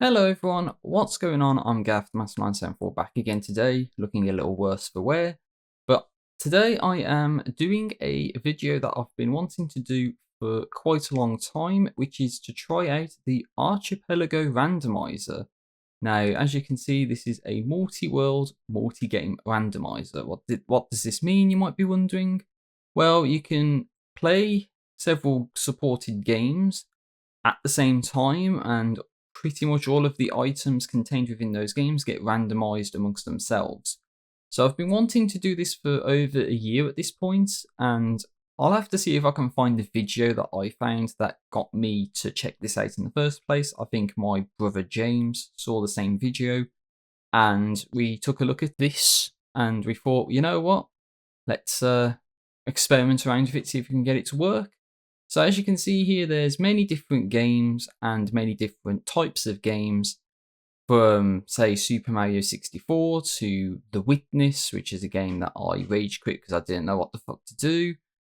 Hello everyone, what's going on? I'm Gav, Master974 back again today, looking a little worse for wear. But today I am doing a video that I've been wanting to do for quite a long time, which is to try out the Archipelago Randomizer. Now, as you can see, this is a multi-world, multi-game randomizer. What does this mean, you might be wondering? Well, you can play several supported games at the same time, and pretty much all of the items contained within those games get randomized amongst themselves. So I've been wanting to do this for over a year at this point, and I'll have to see if I can find the video that I found that got me to check this out in the first place. I think my brother James saw the same video, and we took a look at this, and we thought, you know what, let's experiment around with it, see if we can get it to work. So as you can see here, there's many different games and many different types of games, from say Super Mario 64 to The Witness, which is a game that I rage quit because I didn't know what the fuck to do,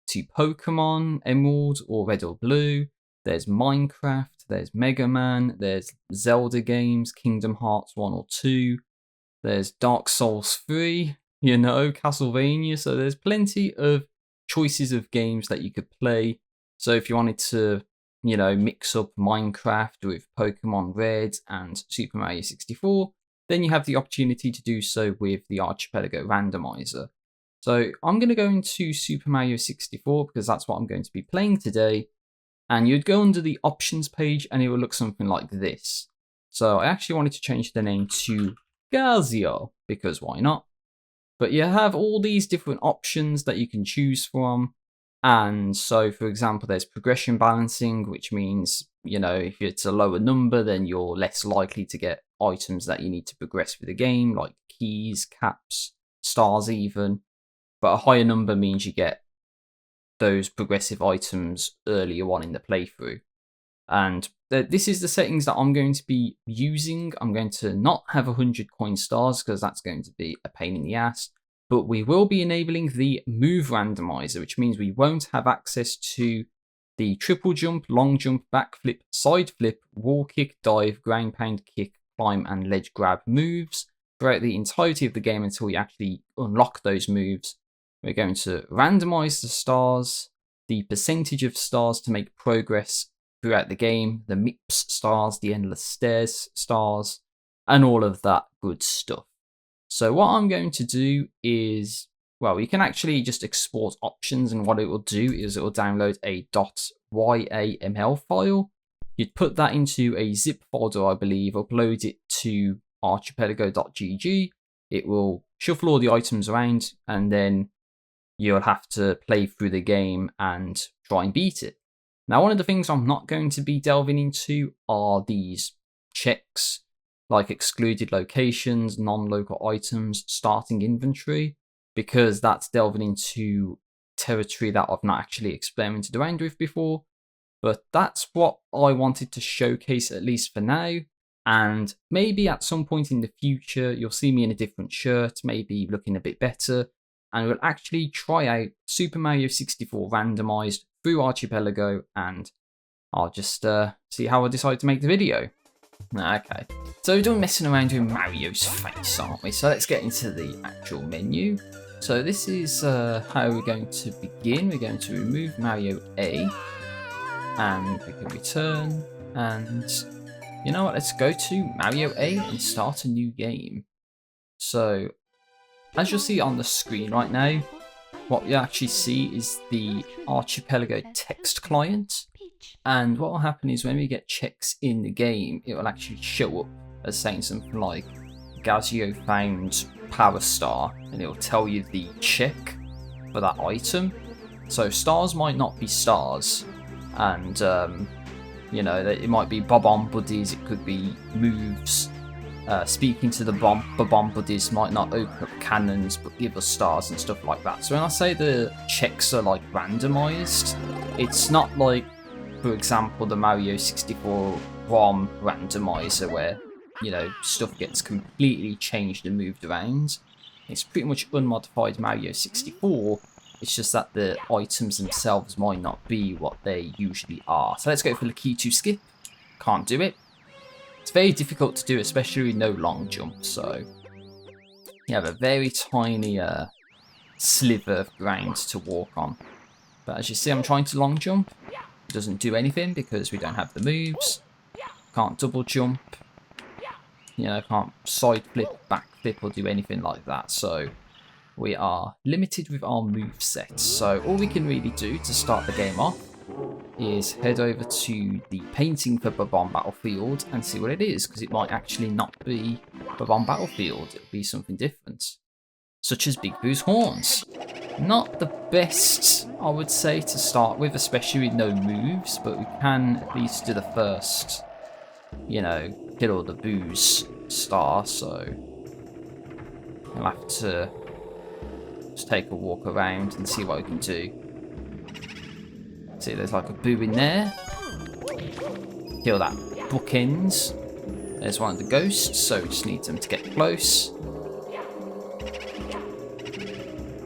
to Pokemon Emerald or Red or Blue. There's Minecraft, there's Mega Man, there's Zelda games, Kingdom Hearts 1 or 2, there's Dark Souls 3, you know, Castlevania. So there's plenty of choices of games that you could play. So if you wanted to, you know, mix up Minecraft with Pokemon Red and Super Mario 64, then you have the opportunity to do so with the Archipelago Randomizer. So I'm going to go into Super Mario 64 because that's what I'm going to be playing today. And you'd go under the options page and it will look something like this. So I actually wanted to change the name to Gazio because why not? But you have all these different options that you can choose from. And so, for example, there's progression balancing, which means, you know, if it's a lower number, then you're less likely to get items that you need to progress through the game, like keys, caps, stars even. But a higher number means you get those progressive items earlier on in the playthrough. And this is the settings that I'm going to be using. I'm going to not have 100 coin stars because that's going to be a pain in the ass. But we will be enabling the move randomizer, which means we won't have access to the triple jump, long jump, backflip, side flip, wall kick, dive, ground pound, kick, climb, and ledge grab moves throughout the entirety of the game until we actually unlock those moves. We're going to randomize the stars, the percentage of stars to make progress throughout the game, the MIPS stars, the endless stairs stars, and all of that good stuff. So what I'm going to do is, well, you can actually just export options, and what it will do is it will download a .yaml file. You'd put that into a zip folder, I believe, upload it to archipelago.gg. It will shuffle all the items around, and then you'll have to play through the game and try and beat it. Now, one of the things I'm not going to be delving into are these checks, like excluded locations, non-local items, starting inventory, because that's delving into territory that I've not actually experimented around with before. But that's what I wanted to showcase, at least for now. And maybe at some point in the future, you'll see me in a different shirt, maybe looking a bit better, and we'll actually try out Super Mario 64 randomized through Archipelago, and I'll just see how I decide to make the video. Okay, so we're done messing around with Mario's face, aren't we? So let's get into the actual menu. So this is how we're going to begin. We're going to remove Mario A, and we can return, and you know what, let's go to Mario A and start a new game. So as you'll see on the screen right now, what you actually see is the Archipelago text client. And what will happen is when we get checks in the game, it will actually show up as saying something like Gazio found Power Star, and it will tell you the check for that item. So stars might not be stars, and you know, it might be Bob-omb buddies, it could be moves. Speaking to the Bob-omb buddies might not open up cannons but give us stars and stuff like that. So when I say the checks are like randomized, it's not like, for example, the Mario 64 ROM randomizer where, you know, stuff gets completely changed and moved around. It's pretty much unmodified Mario 64. It's just that the items themselves might not be what they usually are. So let's go for the key to skip. Can't do it. It's very difficult to do, especially with no long jump, so you have a very tiny sliver of ground to walk on. But as you see, I'm trying to long jump. It doesn't do anything because we don't have the moves. Can't double jump. You know, can't side flip, back flip, or do anything like that. So we are limited with our move sets. So all we can really do to start the game off is head over to the painting for Bobon Battlefield and see what it is, because it might actually not be Bobon Battlefield. It'll be something different, such as Big Boo's horns. Not the best, I would say, to start with, especially with no moves, but we can at least do the first, you know, kill all the Boo's star, so we'll have to just take a walk around and see what we can do. See, there's like a Boo in there. Kill that bookends. There's one of the ghosts, so we just need them to get close.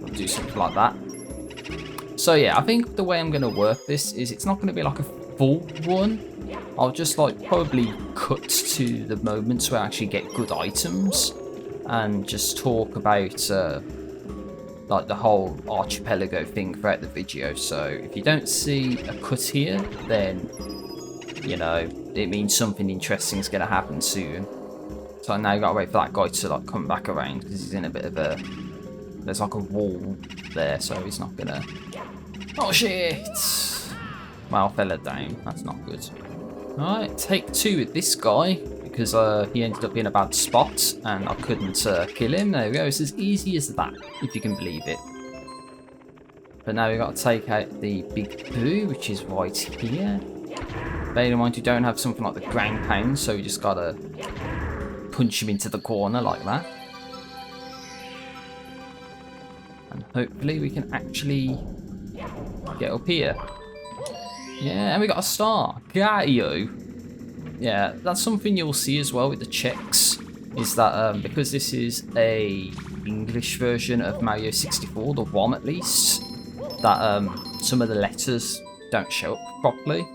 We'll do something like that. So yeah, I think the way I'm going to work this is it's not going to be like a full run. I'll just like probably cut to the moments where I actually get good items and just talk about like the whole archipelago thing throughout the video. So if you don't see a cut here, then you know it means something interesting is going to happen soon. So now you gotta wait for that guy to like come back around because he's in a bit of a, there's like a wall there, so he's not gonna. Oh shit! Well, fell down. That's not good. Alright, take two with this guy because he ended up in a bad spot and I couldn't kill him. There we go. It's as easy as that, if you can believe it. But now we've got to take out the Big Boo, which is right here. Bear in mind we don't have something like the ground pound, so we just gotta punch him into the corner like that. And hopefully we can actually get up here. Yeah, and we got a star. Got you. Yeah, that's something you'll see as well with the checks, is that because this is a English version of Mario 64, the ROM at least, that some of the letters don't show up properly.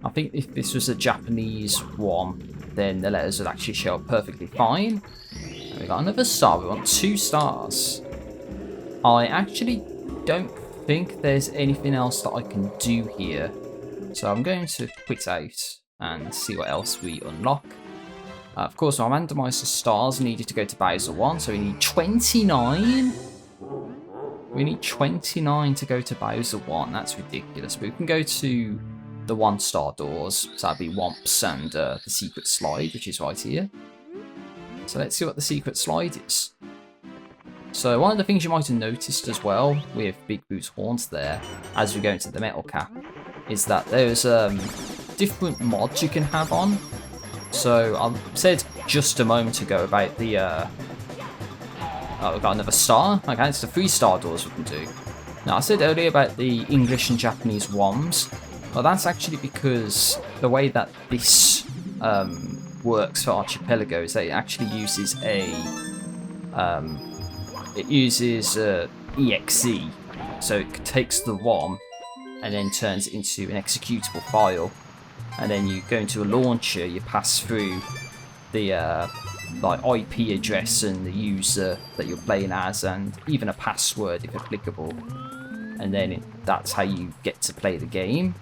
I think if this was a Japanese ROM, then the letters would actually show up perfectly fine. And we got another star. We want 2 stars. I actually don't think there's anything else that I can do here, so I'm going to quit out and see what else we unlock. Of course, our randomizer stars needed to go to Bowser 1, so we need 29. We need 29 to go to Bowser 1. That's ridiculous. But we can go to the 1-star doors, so that'd be Womps and the secret slide, which is right here. So let's see what the secret slide is. So one of the things you might have noticed as well with Big Boo's horns there, as we go into the metal cap, is that there's different mods you can have on. So I said just a moment ago about the oh, we've got another star. Okay, it's the 3-star doors we can do. Now I said earlier about the English and Japanese ROMs. Well, that's actually because the way that this works for Archipelago is that it actually uses a exe, so it takes the ROM and then turns it into an executable file, and then you go into a launcher, you pass through the like IP address and the user that you're playing as, and even a password if applicable, and then that's how you get to play the game.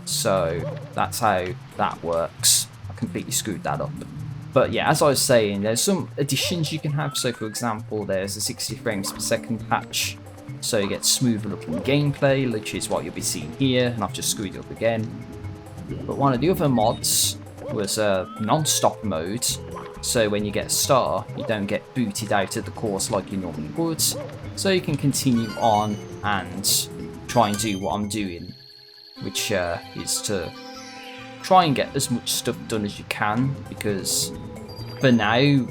So that's how that works. I completely screwed that up. But yeah, as I was saying, there's some additions you can have. So for example, there's a 60 frames per second patch, so you get smoother looking gameplay, which is what you'll be seeing here, and I've just screwed it up again. But one of the other mods was non-stop mode, so when you get a star, you don't get booted out of the course like you normally would, so you can continue on and try and do what I'm doing, which is to try and get as much stuff done as you can, because for now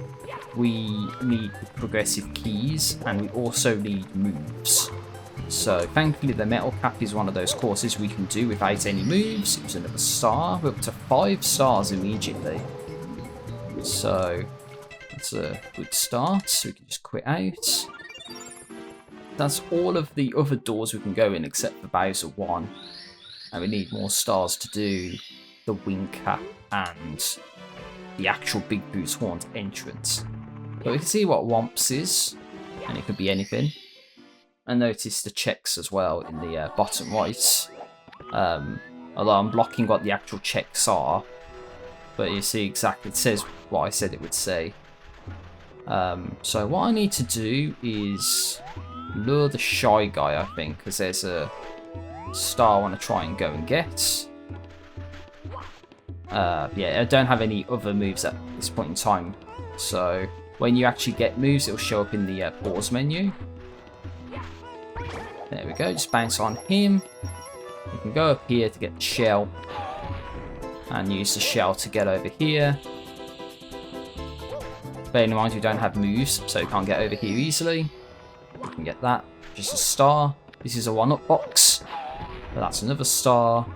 we need progressive keys and we also need moves. So thankfully the metal cap is one of those courses we can do without any moves. It was another star. We're up to 5 stars immediately, so that's a good start. So we can just quit out. That's all of the other doors we can go in except for Bowser 1, and we need more stars to do the wing cap and the actual Big Boo's Haunt entrance. But we can see what Womps is, and it could be anything. And notice the checks as well in the bottom right. Although I'm blocking what the actual checks are, but you see exactly, it says what I said it would say. So what I need to do is lure the Shy Guy, I think, because there's a star I want to try and go and get. Yeah, I don't have any other moves at this point in time, so when you actually get moves, it'll show up in the pause menu. There we go, just bounce on him. You can go up here to get the shell, and use the shell to get over here. Bear in mind we don't have moves, so you can't get over here easily. You can get that, just a star. This is a 1-up box, but that's another star.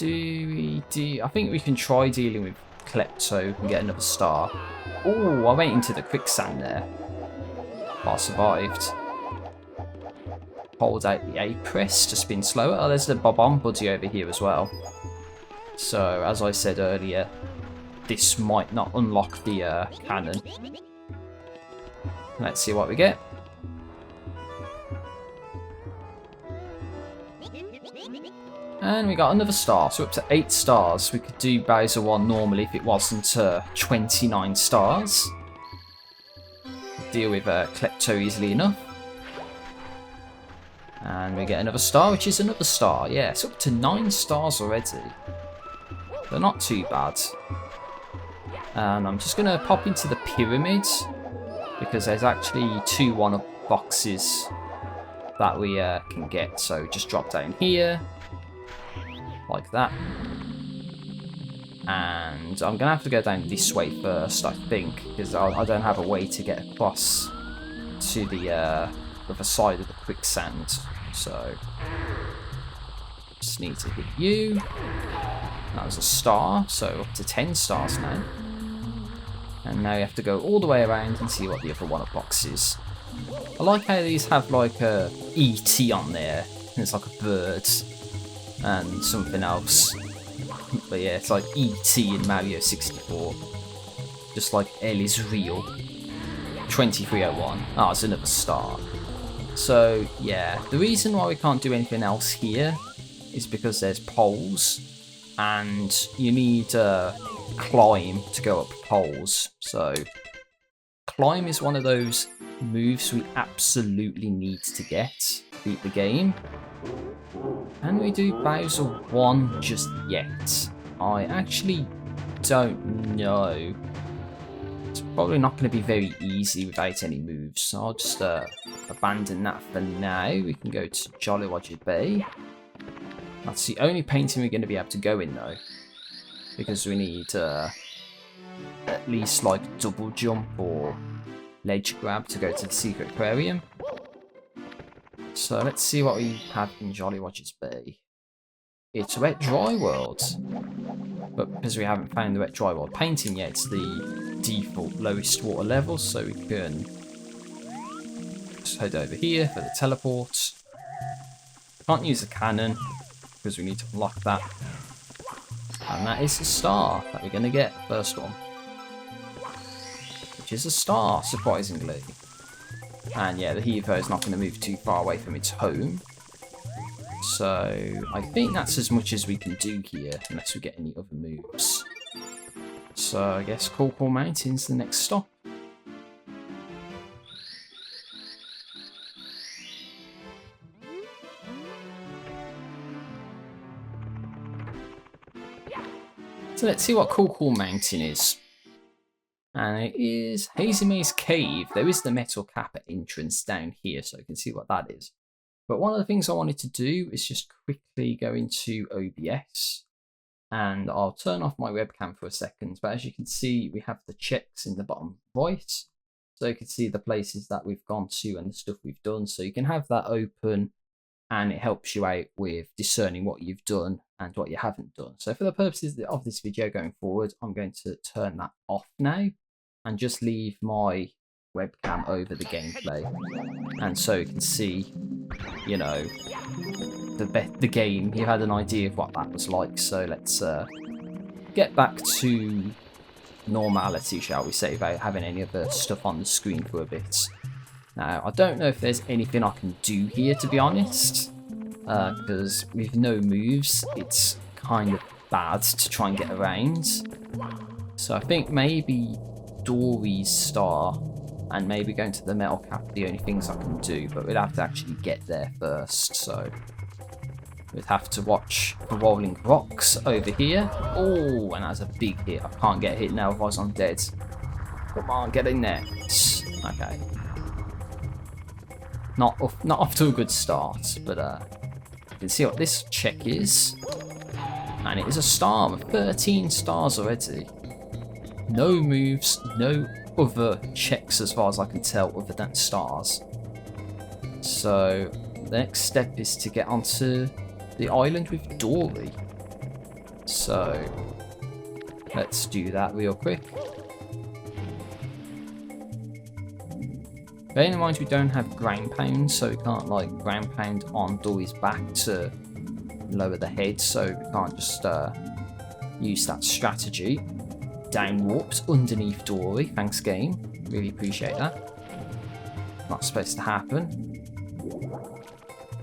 I think we can try dealing with Klepto and get another star. Oh, I went into the quicksand there. But I survived. Hold out the A press to spin slower. Oh, there's the Bob-omb buddy over here as well. So, as I said earlier, this might not unlock the cannon. Let's see what we get. And we got another star, so up to 8 stars. We could do Bowser 1 normally if it wasn't 29 stars. Deal with Klepto easily enough. And we get another star, which is another star. Yeah, it's up to 9 stars already. They're not too bad. And I'm just going to pop into the pyramid, because there's actually 2 1-up boxes that we can get. So just drop down here. Like that. And I'm going to have to go down this way first, I think, because I don't have a way to get across to the other side of the quicksand. So, just need to hit you. That was a star, so up to 10 stars now. And now you have to go all the way around and see what the other 1-up box is. I like how these have like a ET on there. And it's like a bird. And something else. But yeah, it's like ET in Mario 64. Just like L is real. 2301. Oh, it's another star. So yeah, the reason why we can't do anything else here is because there's poles. And you need climb to go up poles. So climb is one of those moves we absolutely need to get to beat the game. Can we do Bowser 1 just yet? I actually don't know. It's probably not going to be very easy without any moves, so I'll just abandon that for now. We can go to Jolly Roger Bay. That's the only painting we're going to be able to go in though, because we need at least like double jump or ledge grab to go to the secret aquarium. So let's see what we have in Jolly Roger's Bay. It's a Wet Dry World, but because we haven't found the Wet Dry World painting yet, it's the default lowest water level, so we can just head over here for the teleport. Can't use the cannon because we need to unlock that, and that is the star that we're going to get, first one, which is a star, surprisingly. And yeah, the Hevo is not going to move too far away from its home. So I think that's as much as we can do here, unless we get any other moves. So I guess Cool Mountain's the next stop. So let's see what Cool Mountain is. And it is Hazy Maze Cave. There is the metal cap entrance down here, so you can see what that is. But one of the things I wanted to do is just quickly go into OBS. And I'll turn off my webcam for a second. But as you can see, we have the checks in the bottom right. So you can see the places that we've gone to and the stuff we've done. So you can have that open, and it helps you out with discerning what you've done and what you haven't done. So for the purposes of this video going forward, I'm going to turn that off now and just leave my webcam over the gameplay. And so you can see, you know, the game. You had an idea of what that was like. So let's get back to normality, shall we say, without having any other stuff on the screen for a bit. Now, I don't know if there's anything I can do here, to be honest, because with no moves, it's kind of bad to try and get around. So I think maybe Dory's star and maybe going to the metal cap are the only things I can do, but we'd have to actually get there first, so we'd have to watch the rolling rocks over here. Oh, and that's a big hit. I can't get hit now, otherwise I'm dead. Come on, get in there. Okay. Not off to a good start, but you can see what this check is. And it is a star with 13 stars already. No moves, no other checks as far as I can tell other than stars. So the next step is to get onto the island with Dory. So let's do that real quick. Bearing in mind we don't have ground pound, so we can't like ground pound on Dory's back to lower the head, so we can't just use that strategy. Down warped underneath Dory, thanks game, really appreciate that. Not supposed to happen.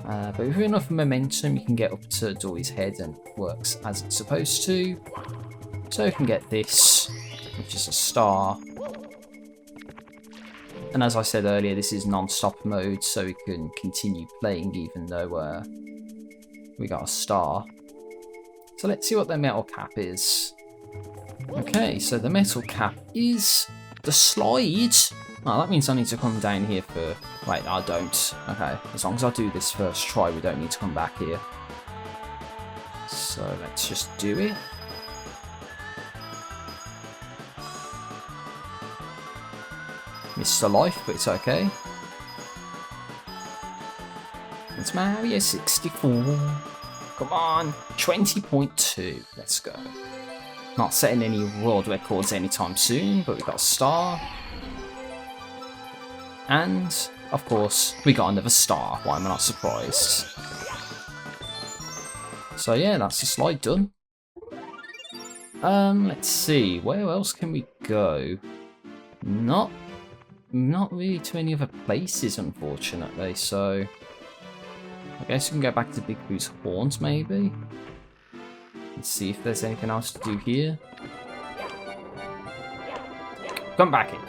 But with enough momentum you can get up to Dory's head and it works as it's supposed to. So we can get this, which is a star. And as I said earlier, this is non-stop mode, so we can continue playing even though we got a star. So let's see what the metal cap is. Okay, so the metal cap is the slide. Oh, that means I need to come down here for... Wait, I don't. Okay, as long as I do this first try, we don't need to come back here. So let's just do it. Missed a life, but it's okay. It's Mario 64. Come on, 20.2. Let's go. Not setting any world records anytime soon, but we got a star. And, of course, we got another star. Why am I not surprised? So yeah, that's the slide done. Let's see, where else can we go? Not really to any other places, unfortunately, so I guess we can go back to Big Boo's Haunt, maybe? Let's see if there's anything else to do here. Come back in.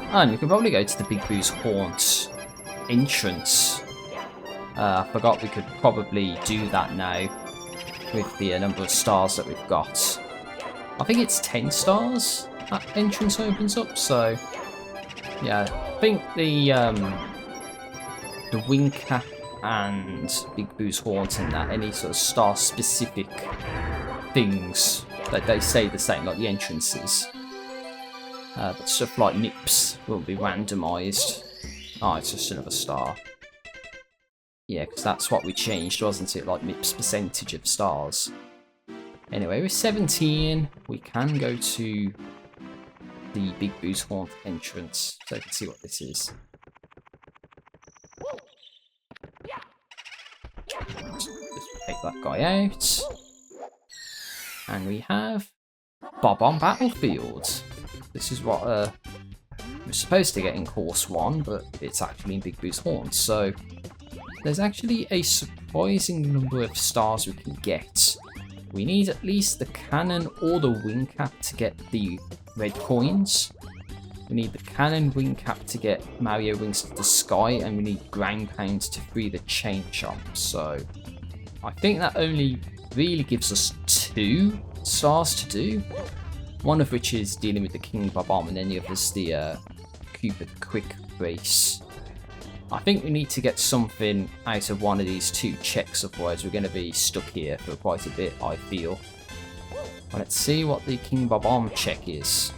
And we can probably go to the Big Boo's Haunt entrance. I forgot we could probably do that now with the number of stars that we've got. I think it's 10 stars that entrance opens up, so yeah, I think the wing cap and Big Boo's Haunt and that, any sort of star specific things that they say the same, like the entrances. But stuff like Nips will be randomised. Oh, it's just another star. Yeah, because that's what we changed, wasn't it? Like Nips percentage of stars. Anyway, with 17, we can go to the Big Boo's Haunt entrance, so you can see what this is. Just take that guy out. And we have Bob on Battlefield. This is what we're supposed to get in Course 1, but it's actually in Big Boo's Haunt. So there's actually a surprising number of stars we can get. We need at least the cannon or the wing cap to get the red coins. We need the cannon wing cap to get Mario Wings to the Sky, and we need ground pound to free the chain chomp. So I think that only really gives us 2 stars to do. One of which is dealing with the King Bob-omb, and then the other's the Cupid Quick Race. I think we need to get something out of one of these 2 checks, otherwise we're going to be stuck here for quite a bit, I feel. But let's see what the King Bob-omb check is.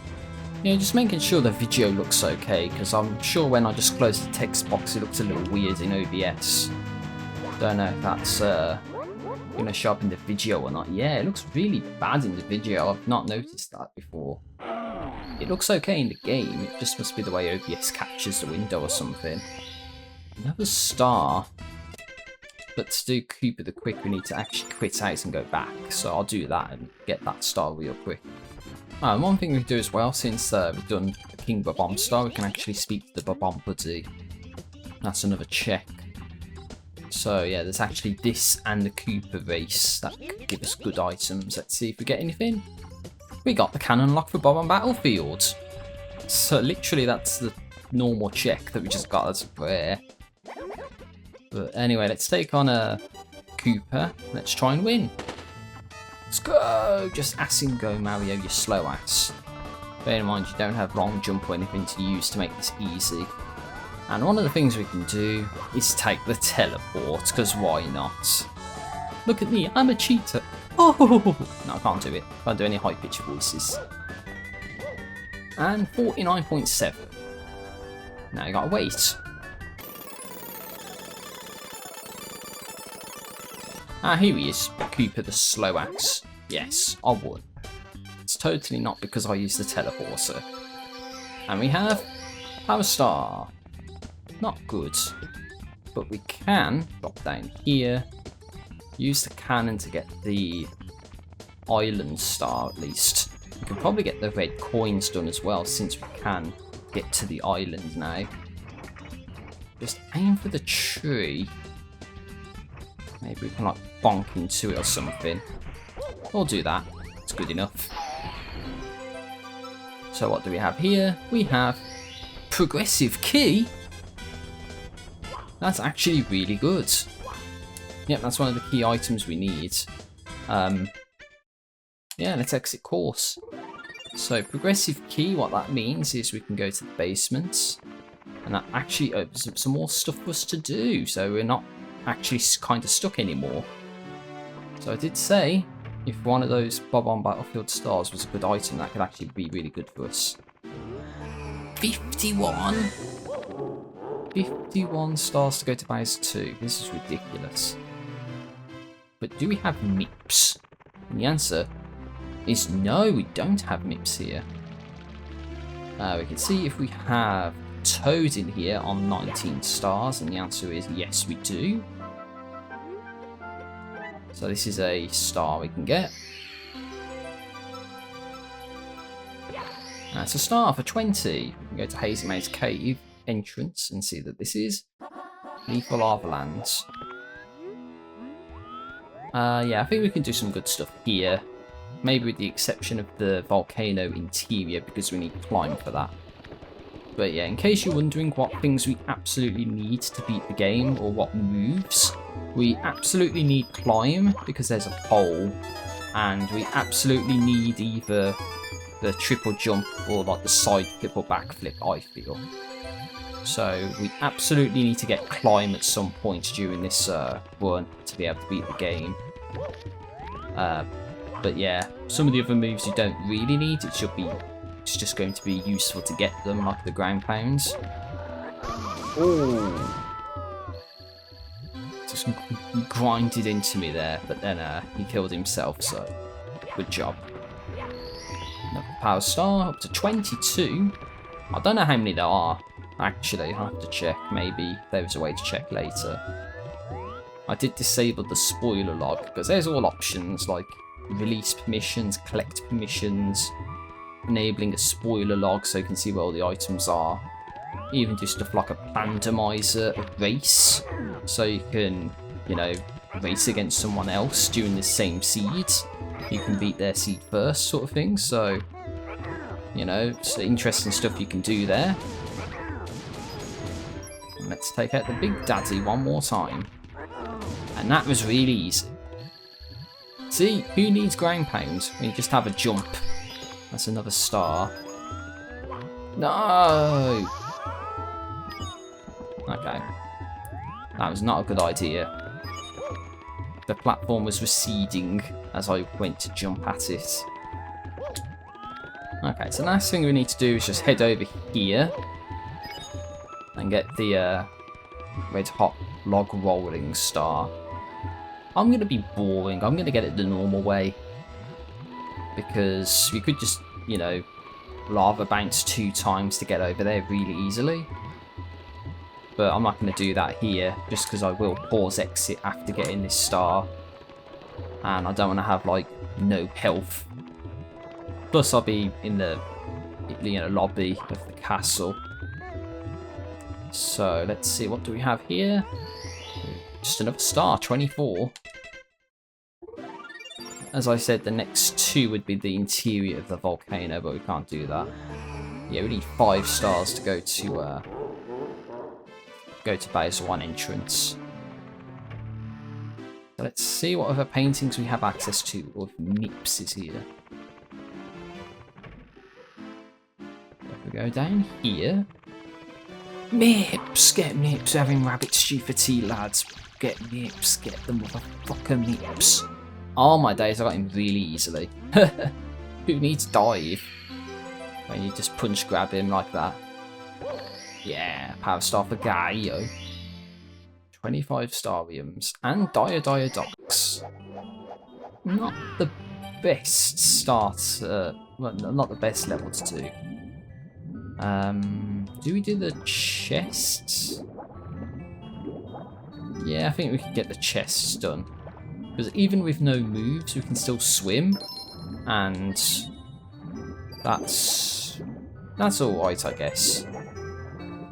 Yeah, just making sure the video looks okay, because I'm sure when I just close the text box it looks a little weird in OBS. Don't know if that's going to show up in the video or not. Yeah, it looks really bad in the video. I've not noticed that before. It looks okay in the game, it just must be the way OBS captures the window or something. Another star. But to do Cooper the Quick, we need to actually quit out and go back. So I'll do that and get that star real quick. One thing we can do as well, since we've done the King Bob-omb star, we can actually speak to the Bob-omb buddy. That's another check. So yeah, there's actually this and the Cooper race that could give us good items. Let's see if we get anything. We got the cannon lock for Bob-omb Battlefield. So literally that's the normal check that we just got as rare. But anyway, let's take on a Cooper. Let's try and win. Let's go! Just ass and go, Mario, you slow ass. Bear in mind you don't have long jump or anything to use to make this easy. And one of the things we can do is take the teleport, because why not? Look at me, I'm a cheater. Oh! No, I can't do it. Can't do any high-pitched voices. And 49.7. Now you gotta wait. Ah, here he is, Cooper the slow axe. Yes, I won. It's totally not because I used the teleporter. And we have Power Star. Not good. But we can drop down here, use the cannon to get the island star at least. We can probably get the red coins done as well, since we can get to the island now. Just aim for the tree. Maybe we can like bonk into it or something. We'll do that. It's good enough. So what do we have here? We have progressive key. That's actually really good. Yep, that's one of the key items we need. Yeah, let's exit course. So progressive key, what that means is we can go to the basement, and that actually opens up some more stuff for us to do, so we're not actually kind of stuck anymore. So I did say, if one of those Bob-omb Battlefield stars was a good item, that could actually be really good for us. 51! 51 stars to go to Bowser 2. This is ridiculous. But do we have MIPS? And the answer is no, we don't have MIPS here. We can see if we have Toad in here on 19 stars, and the answer is yes, we do. So this is a star we can get. That's a star for 20. We can go to Hazy Maze Cave entrance and see that this is Lethal Lava Lands. Yeah, I think we can do some good stuff here. Maybe with the exception of the volcano interior, because we need climb for that. But yeah, in case you're wondering what things we absolutely need to beat the game, or what moves, we absolutely need climb, because there's a pole, and we absolutely need either the triple jump or like the side flip or back flip, I feel. So we absolutely need to get climb at some point during this run to be able to beat the game. But yeah, some of the other moves you don't really need. It's just going to be useful to get them, like the ground pounds. Oh, just grinded into me there, but then he killed himself. So good job. Another power star up to 22. I don't know how many there are. Actually, I'll have to check. Maybe there's a way to check later. I did disable the spoiler log, because there's all options like release permissions, collect permissions, enabling a spoiler log so you can see where all the items are. Even do stuff like a randomizer, a race, so you can, you know, race against someone else during the same seed. You can beat their seed first, sort of thing. So, you know, it's interesting stuff you can do there. And let's take out the Big Daddy one more time. And that was really easy. See, who needs ground pound when you just have a jump? That's another star. No! Okay. That was not a good idea. The platform was receding as I went to jump at it. Okay, so the last thing we need to do is just head over here and get the red hot log rolling star. I'm going to be boring. I'm going to get it the normal way. Because you could just, you know, lava bounce 2 times to get over there really easily. But I'm not going to do that here, just because I will pause exit after getting this star. And I don't want to have, like, no health Plus, I'll be in the lobby of the castle. So let's see, what do we have here? Just another star, 24. As I said, the next 2 would be the interior of the volcano, but we can't do that. Yeah, we need 5 stars to go to Bowser 1 entrance. So let's see what other paintings we have access to, or if Nips is here. If we go down here. Nips! Get Nips, having rabbit stew for tea, lads. Get Nips, get the motherfucker Nips. Oh my days, I got him really easily. Who needs dive? When you just punch grab him like that. Yeah, power star for Gaio. 25 stariums and Diodiodox. Not the best start, well, not the best level to do. Do we do the chests? Yeah, I think we can get the chests done. Because even with no moves, we can still swim. And that's alright, I guess.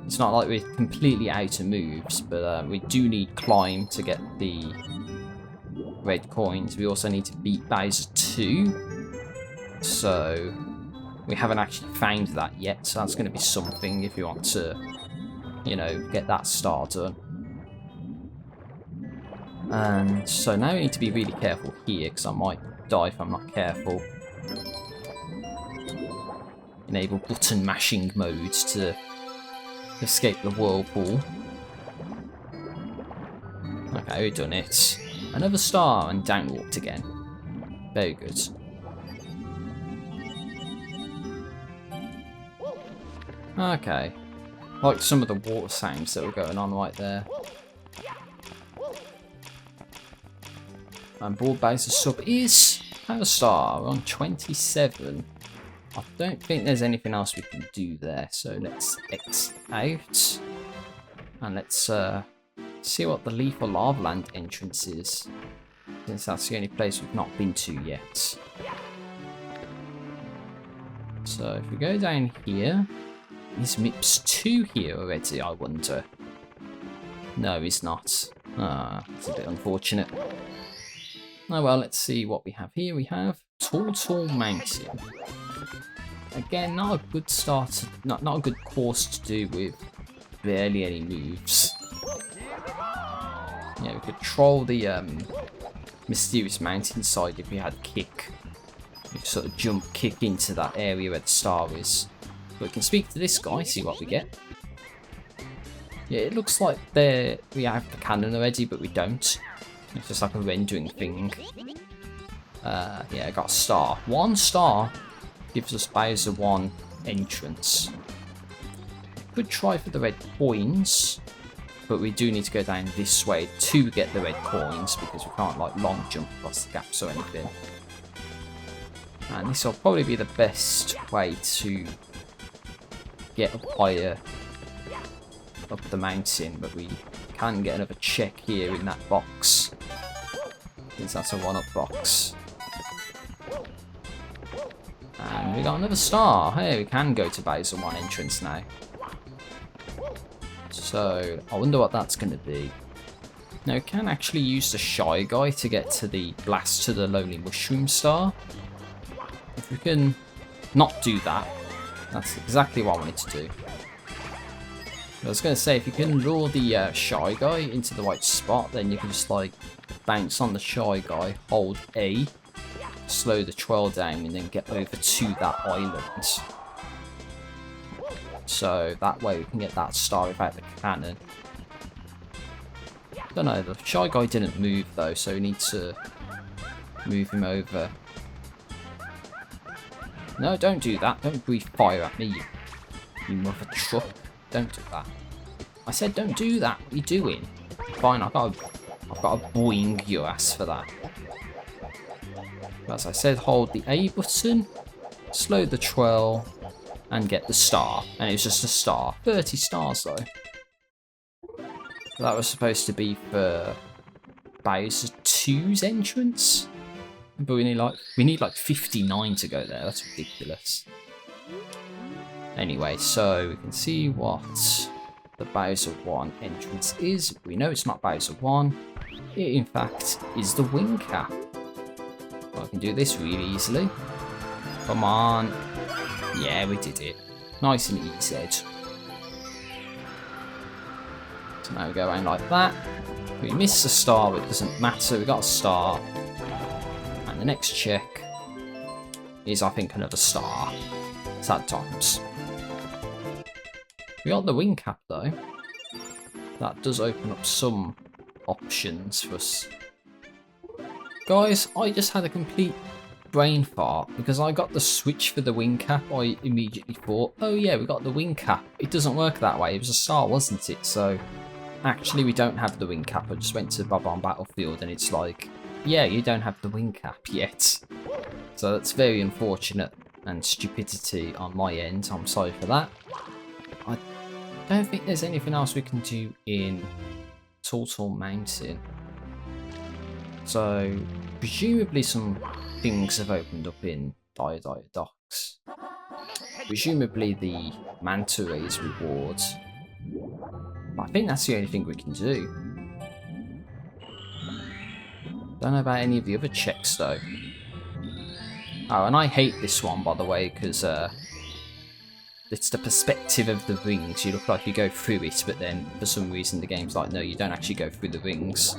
It's not like we're completely out of moves, but we do need climb to get the red coins. We also need to beat Bowser 2. So we haven't actually found that yet, so that's going to be something if you want to, you know, get that star done. And so now we need to be really careful here, because I might die if I'm not careful. Enable button mashing modes to escape the whirlpool. Okay, we've done it. Another star and downwalked again. Very good. Okay. Like some of the water sounds that were going on right there. And board Bowser sub is power star. We're on 27. I don't think there's anything else we can do there, so let's X out. And let's see what the Lethal Lava Land entrance is, since that's the only place we've not been to yet. So if we go down here, is Mips 2 here already, I wonder? No, he's not. Ah, it's a bit unfortunate. Oh well, let's see what we have here. We have Tall Mountain. Again, not a good start, not a good course to do with barely any moves. Yeah, we could troll the mysterious mountainside if we had kick. We sort of jump kick into that area where the star is. But we can speak to this guy, see what we get. Yeah, it looks like we have the cannon already, but we don't. It's just like a rendering thing. Yeah, I got a star. 1 star gives us Bowser 1 entrance. Could try for the red coins, but we do need to go down this way to get the red coins, because we can't like long jump across the gaps or anything. And this will probably be the best way to get up higher up the mountain, but we can get another check here in that box, since that's a 1-up box. And we got another star. Hey, we can go to Bowser 1 entrance now. So I wonder what that's going to be. Now we can actually use the Shy Guy to get to the blast to the Lonely Mushroom Star. If we can not do that, that's exactly what I wanted to do. I was going to say, if you can lure the Shy Guy into the right spot, then you can just like bounce on the Shy Guy, hold A, slow the twirl down, and then get over to that island. So that way we can get that star without the cannon. Don't know, the Shy Guy didn't move though, so we need to move him over. No, don't do that. Don't breathe fire at me, you mother truck. Don't do that. I said don't do that. What are you doing? Fine, I've got to boing your ass for that. But as I said, hold the A button, slow the twirl, and get the star. And it was just a star. 30 stars though. That was supposed to be for Bowser 2's entrance. But we need like 59 to go there. That's ridiculous. Anyway, so we can see what the Bowser 1 entrance is. We know it's not Bowser 1. It, in fact, is the wing cap. Well, I can do this really easily. Come on. Yeah, we did it. Nice and easy. So now we go around like that. We missed the star, but it doesn't matter. We got a star. And the next check is, I think, another star. Sad times. We got the wing cap though. That does open up some options for us. Guys, I just had a complete brain fart because I got the switch for the wing cap. I immediately thought, oh yeah, we got the wing cap. It doesn't work that way. It was a star, wasn't it? So actually we don't have the wing cap. I just went to Bob-omb Battlefield and it's like, yeah, you don't have the wing cap yet. So that's very unfortunate and stupidity on my end. I'm sorry for that. I don't think there's anything else we can do in Tall Mountain. So presumably some things have opened up in Dire Docks. Presumably the Manta Rays reward. But I think that's the only thing we can do. Don't know about any of the other checks though. Oh, and I hate this one by the way, because it's the perspective of the rings. You look like you go through it, but then for some reason the game's like, no, you don't actually go through the rings.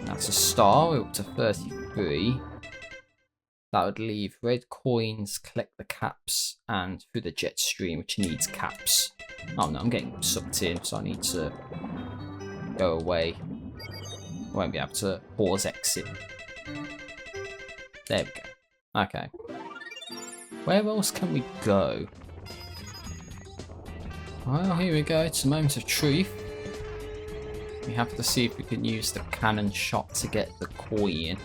That's a star. We're up to 33. That would leave red coins, collect the caps, and through the jet stream, which needs caps. Oh no, I'm getting sucked in, so I need to go away. I won't be able to pause exit. There we go. Okay. Where else can we go? Well, here we go. It's a moment of truth. We have to see if we can use the cannon shot to get the coin.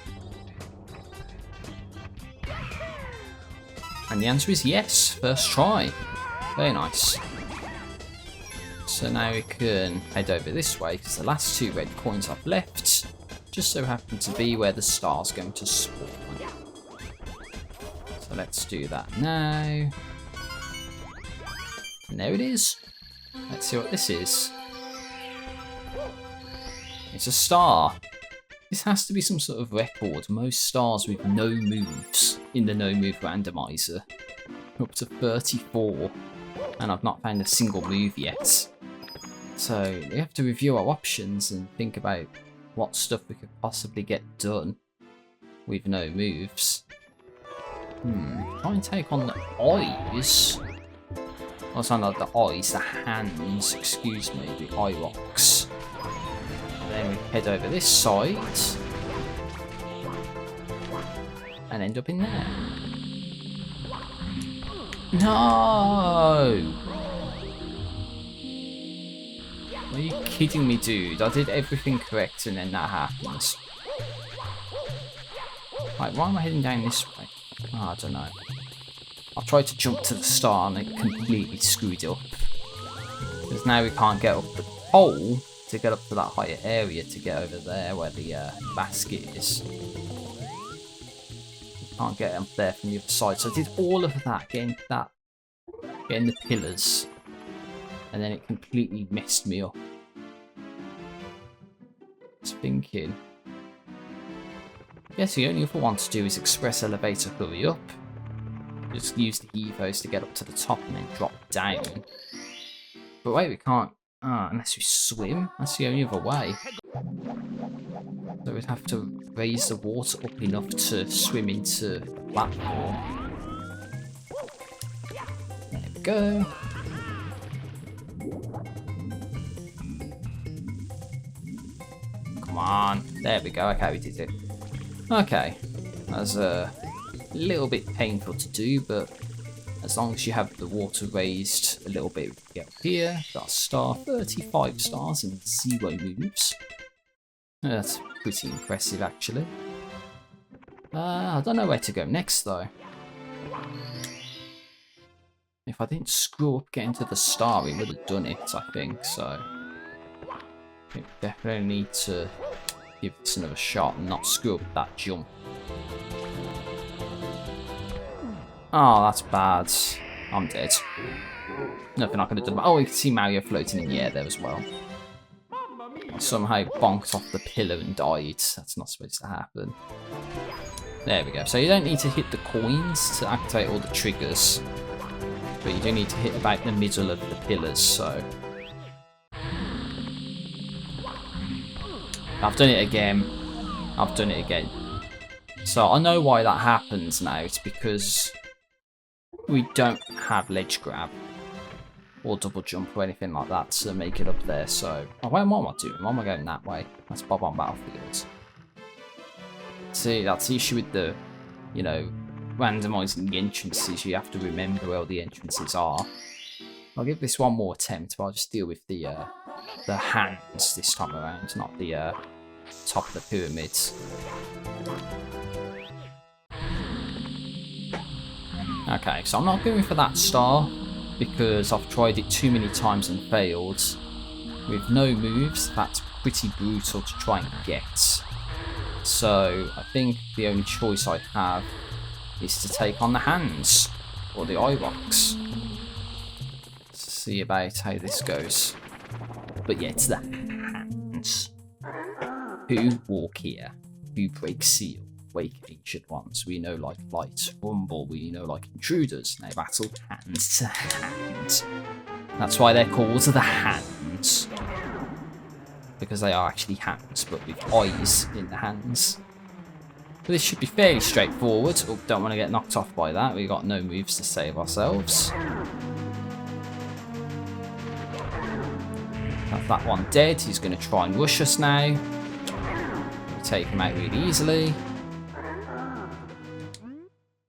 And the answer is yes. First try. Very nice. So now we can head over this way because the last two red coins I've left just so happen to be where the star's going to spawn. So let's do that now. And there it is. Let's see what this is. It's a star. This has to be some sort of record. Most stars with no moves in the no move randomizer. We're up to 34. And I've not found a single move yet. So we have to review our options and think about what stuff we could possibly get done with no moves. Try and take on the eyes. Oh, it's not the eyes, the hands, excuse me, the eye rocks. Then we head over this side and end up in there. No! Are you kidding me, dude? I did everything correct and then that happens. Right, why am I heading down this way? Oh, I don't know. I tried to jump to the star and it completely screwed it up. Because now we can't get up the pole to get up to that higher area to get over there where the basket is. Can't get up there from the other side. So I did all of that, getting the pillars. And then it completely messed me up. Just thinking. Yes, the only other one to do is express elevator hurry up. Just use the evos to get up to the top and then drop down. But wait, we can't. Unless we swim. That's the only other way. So we'd have to raise the water up enough to swim into the platform. There we go. Come on. There we go. Okay, we did it. Okay. That's a little bit painful to do, but as long as you have the water raised a little bit, we can get up here. Got a star, 35 stars and 0 moves. That's pretty impressive, actually. I don't know where to go next, though. If I didn't screw up getting to the star, we would have done it, I think, so I think we definitely need to give this another shot and not screw up that jump. Oh, that's bad. I'm dead. Nothing I could have done. Oh, you can see Mario floating in the air there as well. I somehow bonked off the pillar and died. That's not supposed to happen. There we go. So you don't need to hit the coins to activate all the triggers. But you do need to hit about the middle of the pillars, so... I've done it again. I've done it again. So I know why that happens now. It's because we don't have ledge grab or double jump or anything like that to make it up there. So, oh, what am I doing? Why am I going that way? That's Bob on Battlefield. See, that's the issue with the, you know, randomising the entrances. You have to remember where all the entrances are. I'll give this one more attempt, but I'll just deal with the hands this time around, not the top of the pyramids. Okay, so I'm not going for that star because I've tried it too many times and failed. With no moves, that's pretty brutal to try and get. So I think the only choice I have is to take on the hands or the eye rocks. See about how this goes. But yeah, it's the hands. Who walk here? Who break seal? Wake ancient ones. We know like flight. Rumble. We know like intruders. They battle hands to hand. That's why they're called the hands. Because they are actually hands, but with eyes in the hands. But this should be fairly straightforward. Oh, don't want to get knocked off by that. We've got no moves to save ourselves. That's that one dead. He's going to try and rush us now. We take him out really easily.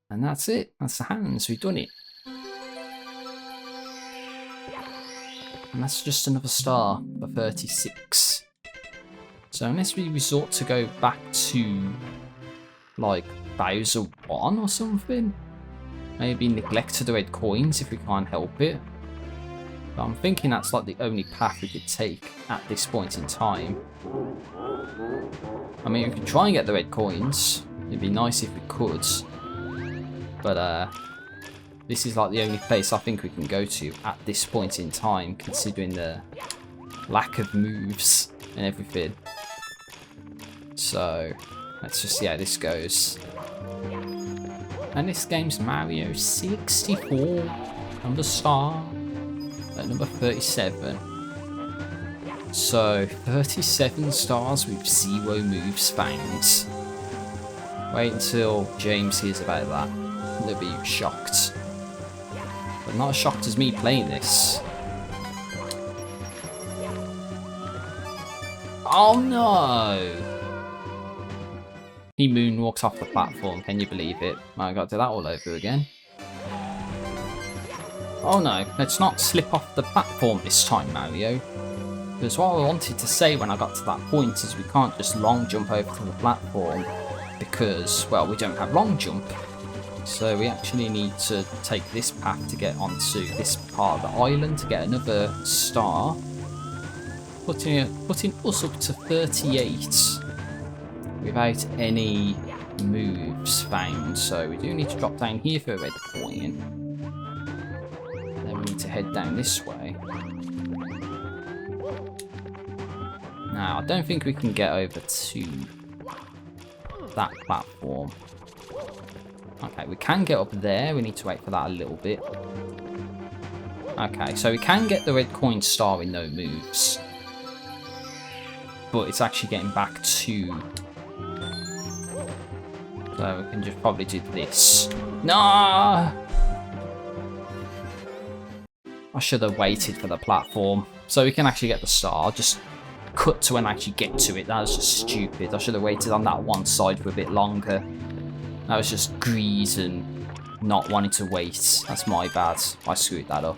And that's it. That's the hands. We've done it. And that's just another star for 36. So unless we resort to go back to like Bowser 1 or something. Maybe neglect the red coins if we can't help it. But I'm thinking that's like the only path we could take at this point in time. I mean, we could try and get the red coins. It'd be nice if we could. But this is like the only place I think we can go to at this point in time, considering the lack of moves and everything. So let's just see how this goes. And this game's Mario 64 on the star at number 37. So 37 stars with 0 moves found. Wait until James hears about that. He'll be shocked. But not as shocked as me playing this. Oh no! He moonwalks off the platform, can you believe it? I got to do that all over again. Oh no, let's not slip off the platform this time, Mario. Because what I wanted to say when I got to that point is we can't just long jump over to the platform. Because, well, we don't have long jump. So we actually need to take this path to get onto this part of the island to get another star. Putting us up to 38 without any moves found. So we do need to drop down here for a red coin. Then we need to head down this way. Now, I don't think we can get over to that platform. Okay, we can get up there. We need to wait for that a little bit. Okay, so we can get the red coin star with no moves. But it's actually getting back to... So we can just probably do this. No! I should have waited for the platform. So we can actually get the star. Just cut to when I actually get to it. That was just stupid. I should have waited on that one side for a bit longer. That was just greed and not wanting to wait. That's my bad. I screwed that up.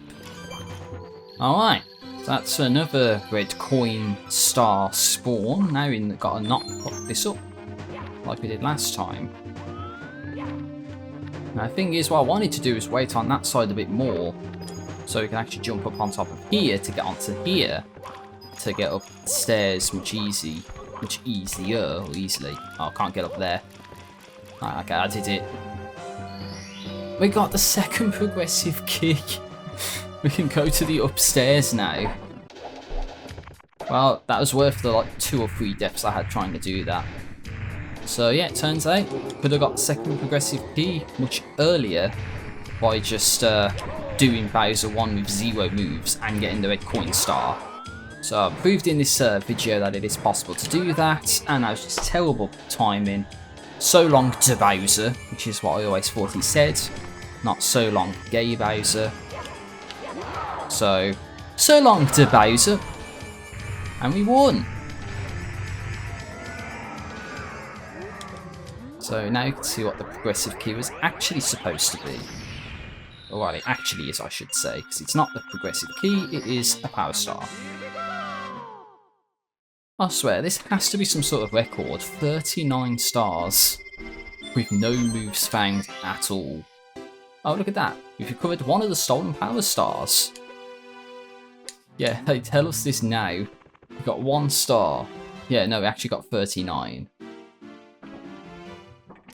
Alright. So that's another red coin star spawn. Now we've got to not fuck this up like we did last time. Now the thing is, what I wanted to do is wait on that side a bit more. So we can actually jump up on top of here to get onto here. To get up the stairs much easier. Oh, I can't get up there. Right, okay, I did it. We got the second progressive key. We can go to the upstairs now. Well, that was worth the like 2 or 3 deaths I had trying to do that. So yeah, it turns out could have got the second progressive key much earlier by just doing Bowser 1 with 0 moves and getting the red coin star. So I proved in this video that it is possible to do that, and that was just terrible timing. So long to Bowser, which is what I always thought he said, not so long gay Bowser. So long to Bowser, and we won. So now you can see what the progressive key was actually supposed to be. Or well, it actually is, I should say, because it's not the progressive key, it is a power star. I swear, this has to be some sort of record. 39 stars with no moves found at all. Oh, look at that. We've recovered one of the stolen power stars. Yeah, they tell us this now. We got 1 star. Yeah, no, we actually got 39.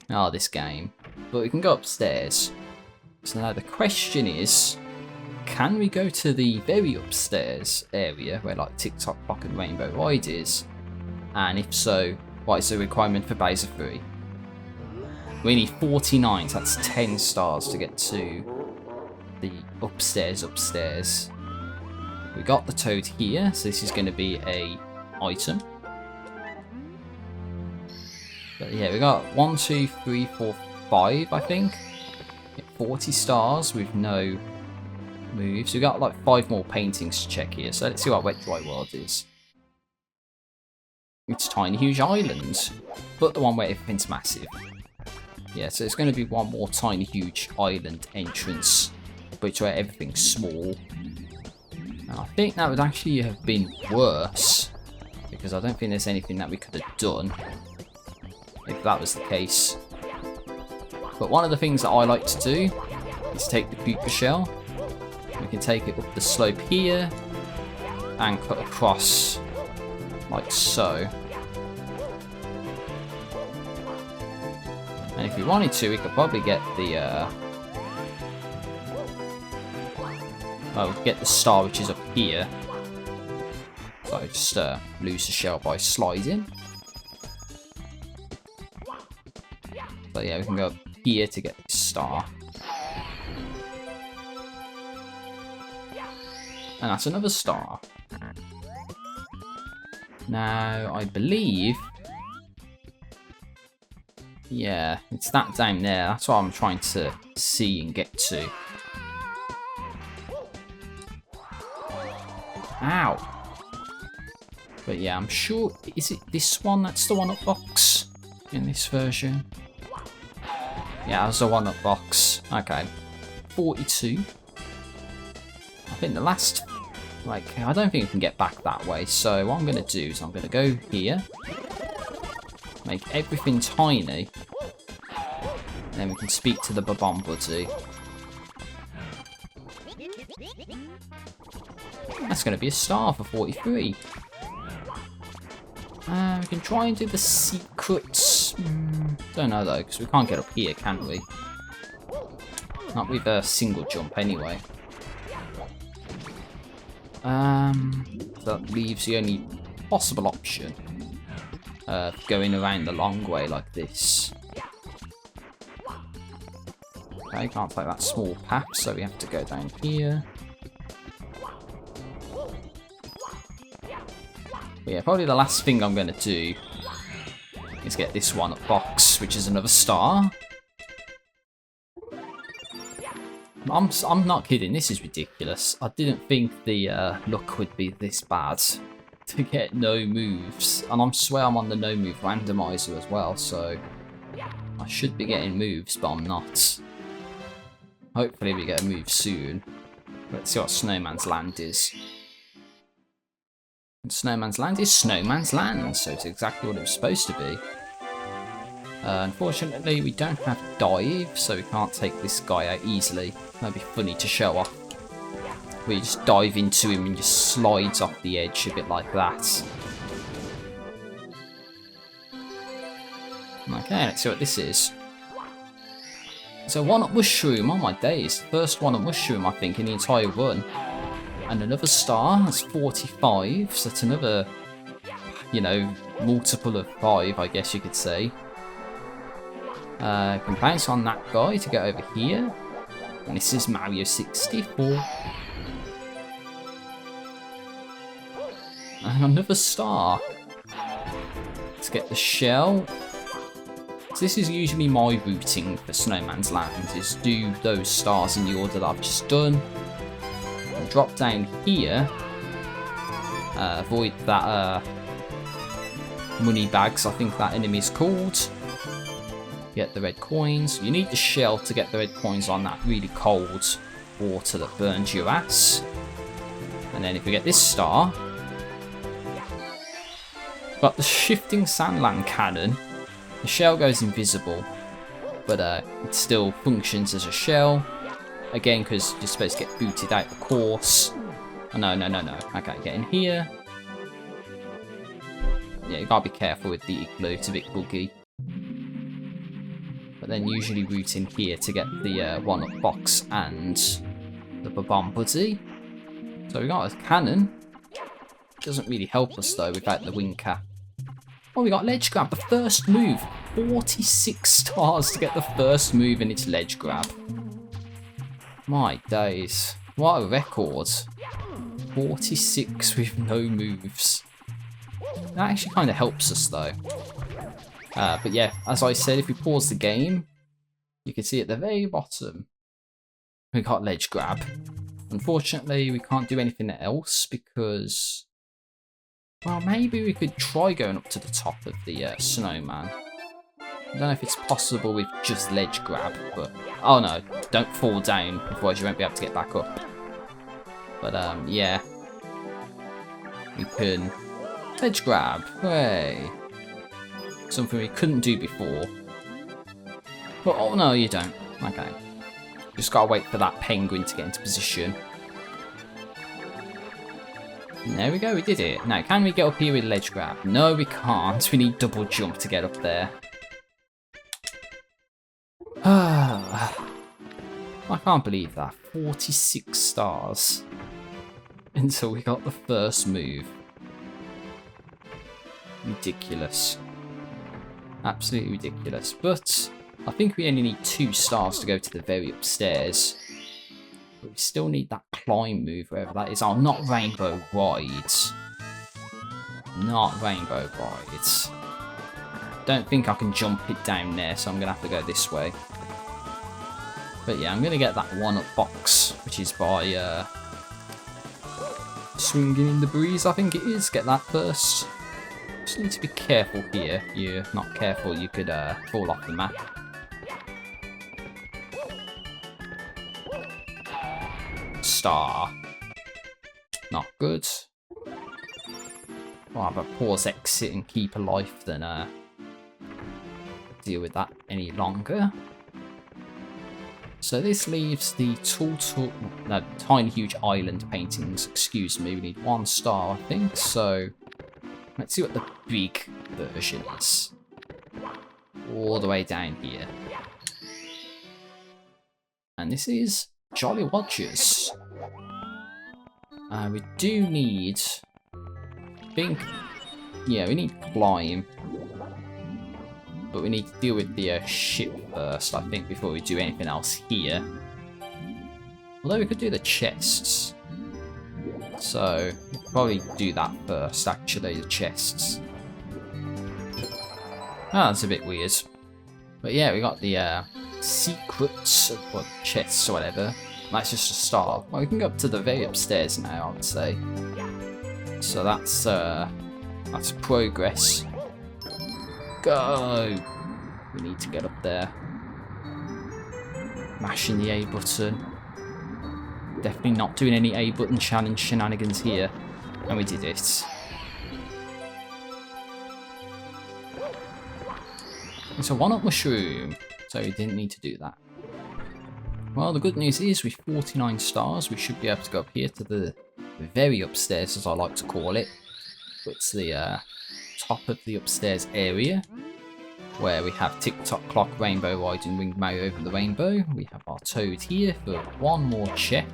Oh, this game. But we can go upstairs. So now the question is, can we go to the very upstairs area where like TikTok Block and Rainbow Ride is? And if so, what is the requirement for Bowser 3? We need 49, so that's 10 stars to get to the upstairs. We got the toad here, so this is going to be a item. But yeah, we got 1, 2, 3, 4, 5, I think. 40 stars with no moves. We got like 5 more paintings to check here, so let's see what Wet Dry World is. It's Tiny Huge Island, but the one where everything's massive. Yeah, so it's going to be one more Tiny Huge Island entrance, but where everything's small. And I think that would actually have been worse, because I don't think there's anything that we could have done if that was the case. But one of the things that I like to do is take the Koopa Shell. We can take it up the slope here and cut across like so. And if we wanted to, we could probably get the get the star, which is up here. So just lose the shell by sliding. But yeah, we can go up here to get the star. And that's another star. Now, I believe... yeah, it's that down there. That's what I'm trying to see and get to. Ow! But yeah, I'm sure... is it this one that's the one-up box in this version? Yeah, that's the one-up box. Okay. 42. I think the last... like, I don't think we can get back that way. So what I'm going to do is I'm going to go here. Make everything tiny. And then we can speak to the Babon Buddy. That's going to be a star for 43. We can try and do the secrets. Don't know though, because we can't get up here, can we? Not with a single jump anyway. That leaves the only possible option of going around the long way like this. Okay, can't take that small path, so we have to go down here. But yeah, probably the last thing I'm going to do is get this one up box, which is another star. I'm not kidding, this is ridiculous. I didn't think the luck would be this bad to get no moves. And I swear I'm on the no move randomizer as well, so I should be getting moves, but I'm not. Hopefully we get a move soon. Let's see what Snowman's Land is. And Snowman's Land is Snowman's Land, so it's exactly what it was supposed to be. Unfortunately, we don't have dive, so we can't take this guy out easily. That'd be funny to show off. We just dive into him and just slides off the edge, a bit like that. Okay, let's see what this is. So 1-up mushroom, oh my days. First 1-up mushroom, I think, in the entire run. And another star, that's 45. So that's another, you know, multiple of 5, I guess you could say. Can bounce on that guy to get over here. And this is Mario 64. And another star. Let's get the shell. So this is usually my routing for Snowman's Land, is do those stars in the order that I've just done. And drop down here. Avoid that money bags, I think that enemy is called. Get the red coins. You need the shell to get the red coins on that really cold water that burns your ass. And then if we get this star, got the shifting sandland cannon. The shell goes invisible, but it still functions as a shell. Again, because you're supposed to get booted out the course. Oh, no. Okay, get in here. Yeah, you gotta be careful with the igloo, it's a bit buggy. But then usually route in here to get the 1-up box and the bomb buddy. So we got a cannon. Doesn't really help us though without the wing cap. Oh, we got ledge grab, the first move. 46 stars to get the first move in its ledge grab. My days. What a record. 46 with no moves. That actually kind of helps us though. But yeah, as I said, if we pause the game, you can see at the very bottom, we got ledge grab. Unfortunately, we can't do anything else because, well, maybe we could try going up to the top of the snowman. I don't know if it's possible with just ledge grab, but, oh no, don't fall down, otherwise you won't be able to get back up. But yeah, we can ledge grab, hooray. Something we couldn't do before. But oh no, you don't. Okay. Just gotta wait for that penguin to get into position. And there we go, we did it. Now, can we get up here with ledge grab? No, we can't. We need double jump to get up there. I can't believe that. 46 stars. Until we got the first move. Ridiculous. Absolutely ridiculous. But I think we only need 2 stars to go to the very upstairs. But we still need that climb move, wherever that is. Oh, not Rainbow Rides. Not Rainbow Rides. Don't think I can jump it down there, so I'm going to have to go this way. But yeah, I'm going to get that 1-up box, which is by swinging in the breeze, I think it is. Get that first. Just need to be careful here. You're not careful, you could fall off the map. Star. Not good. I'll have a pause exit and keep a life than deal with that any longer. So this leaves the tiny huge island paintings. Excuse me, we need 1 star, I think. So let's see what the big version is. All the way down here. And this is Jolly Rogers. We do need, I think, yeah, we need climb. But we need to deal with the ship first, I think, before we do anything else here. Although we could do the chests. So, we'll probably do that first, actually, the chests. Ah, that's a bit weird. But yeah, we got the secrets, or chests or whatever. That's just a start. Well, we can go up to the very upstairs now, I would say. So that's progress. Go! We need to get up there. Mashing the A button. Definitely not doing any A button challenge shenanigans here. And we did it. It's a 1-up mushroom. So we didn't need to do that. Well, the good news is with 49 stars, we should be able to go up here to the very upstairs, as I like to call it. It's the top of the upstairs area. where we have Tick-Tock Clock, Rainbow riding Wingmate over the rainbow. We have our Toad here for one more check.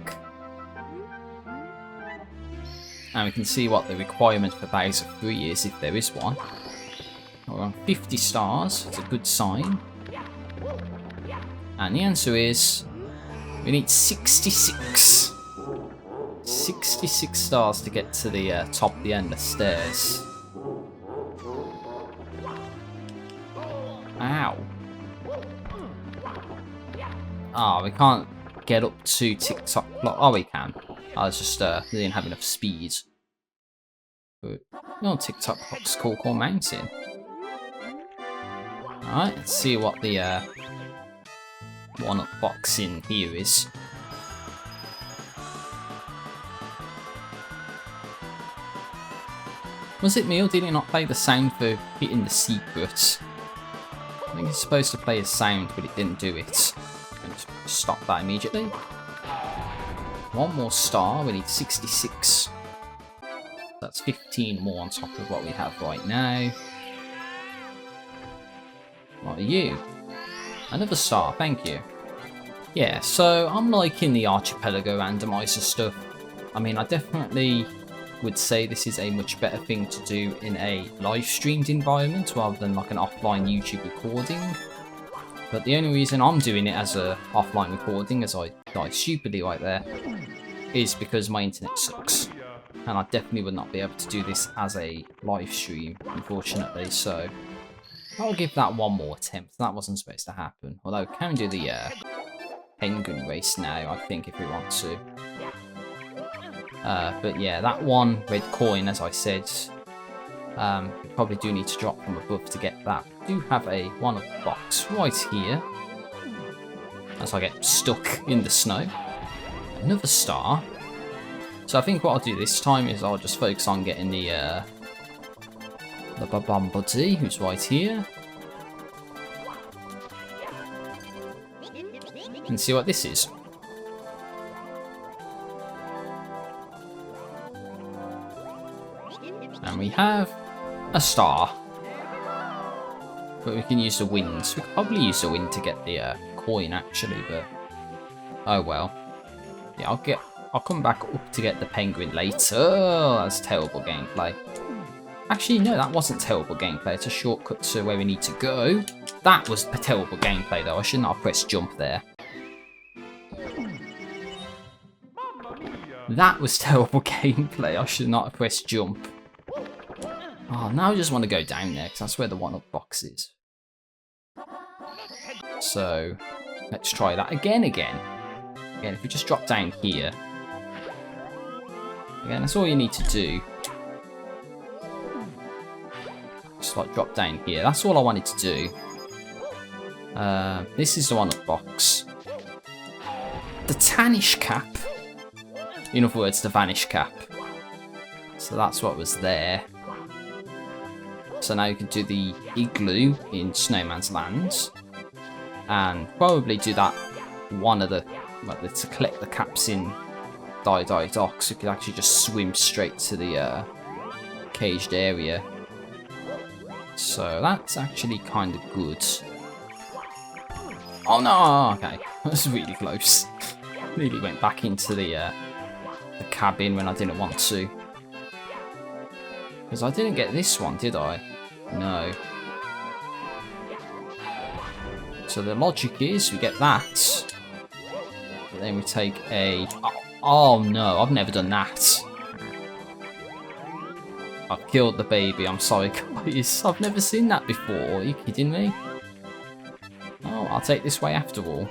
And we can see what the requirement for Bowser 3 is, if there is one. We're on 50 stars, it's a good sign. And the answer is, we need 66. 66 stars to get to the top of the endless stairs. Ow. Ah, we can't get up to Tick-Tock Clock. Oh, we can. I was just didn't have enough speed. But no, Tick-Tock Clock's Cool Mountain. Alright, let's see what the one-up box in here is. Was it me, or did it not play the sound for hitting the secret? I think it's supposed to play a sound, but it didn't do it. Just stop that immediately. One more star, we need 66. That's 15 more on top of what we have right now. What are you? Another star, thank you. Yeah, so I'm liking the Archipelago Randomizer stuff. I mean, I definitely would say this is a much better thing to do in a live streamed environment rather than like an offline YouTube recording. But the only reason I'm doing it as a offline recording, as I die stupidly right there, is because my internet sucks. And I definitely would not be able to do this as a live stream, unfortunately, so I'll give that one more attempt. That wasn't supposed to happen. Although we can do the penguin race now, I think, if we want to. But yeah, that one red coin, as I said, we probably do need to drop from above to get that. We do have a one-up box right here, as I get stuck in the snow. Another star. So I think what I'll do this time is I'll just focus on getting the Babam Buddy, who's right here. And see what this is. And we have a star. But we can use the winds. We could probably use the wind to get the coin actually, but oh well. Yeah, I'll come back up to get the penguin later. Oh, that's terrible gameplay. Actually, no, that wasn't terrible gameplay. It's a shortcut to where we need to go. That was a terrible gameplay though. I should not have pressed jump there. That was terrible gameplay. I should not have pressed jump. Oh, now I just want to go down there because that's where the one-up box is. So, let's try that again. Again, if we just drop down here. Again, that's all you need to do. Just like drop down here. That's all I wanted to do. This is the one-up box. The Tannish Cap. In other words, the Vanish Cap. So that's what was there. So now you can do the igloo in Snowman's Land. And probably do that one of the, well, to collect the caps in Die Docks. You could actually just swim straight to the caged area. So that's actually kind of good. Oh no, okay. That was really close. Really went back into the cabin when I didn't want to. Because I didn't get this one, did I? No. So the logic is we get that. But then we take a... Oh no, I've never done that. I've killed the baby, I'm sorry guys. I've never seen that before, are you kidding me? Oh, I'll take this way after all.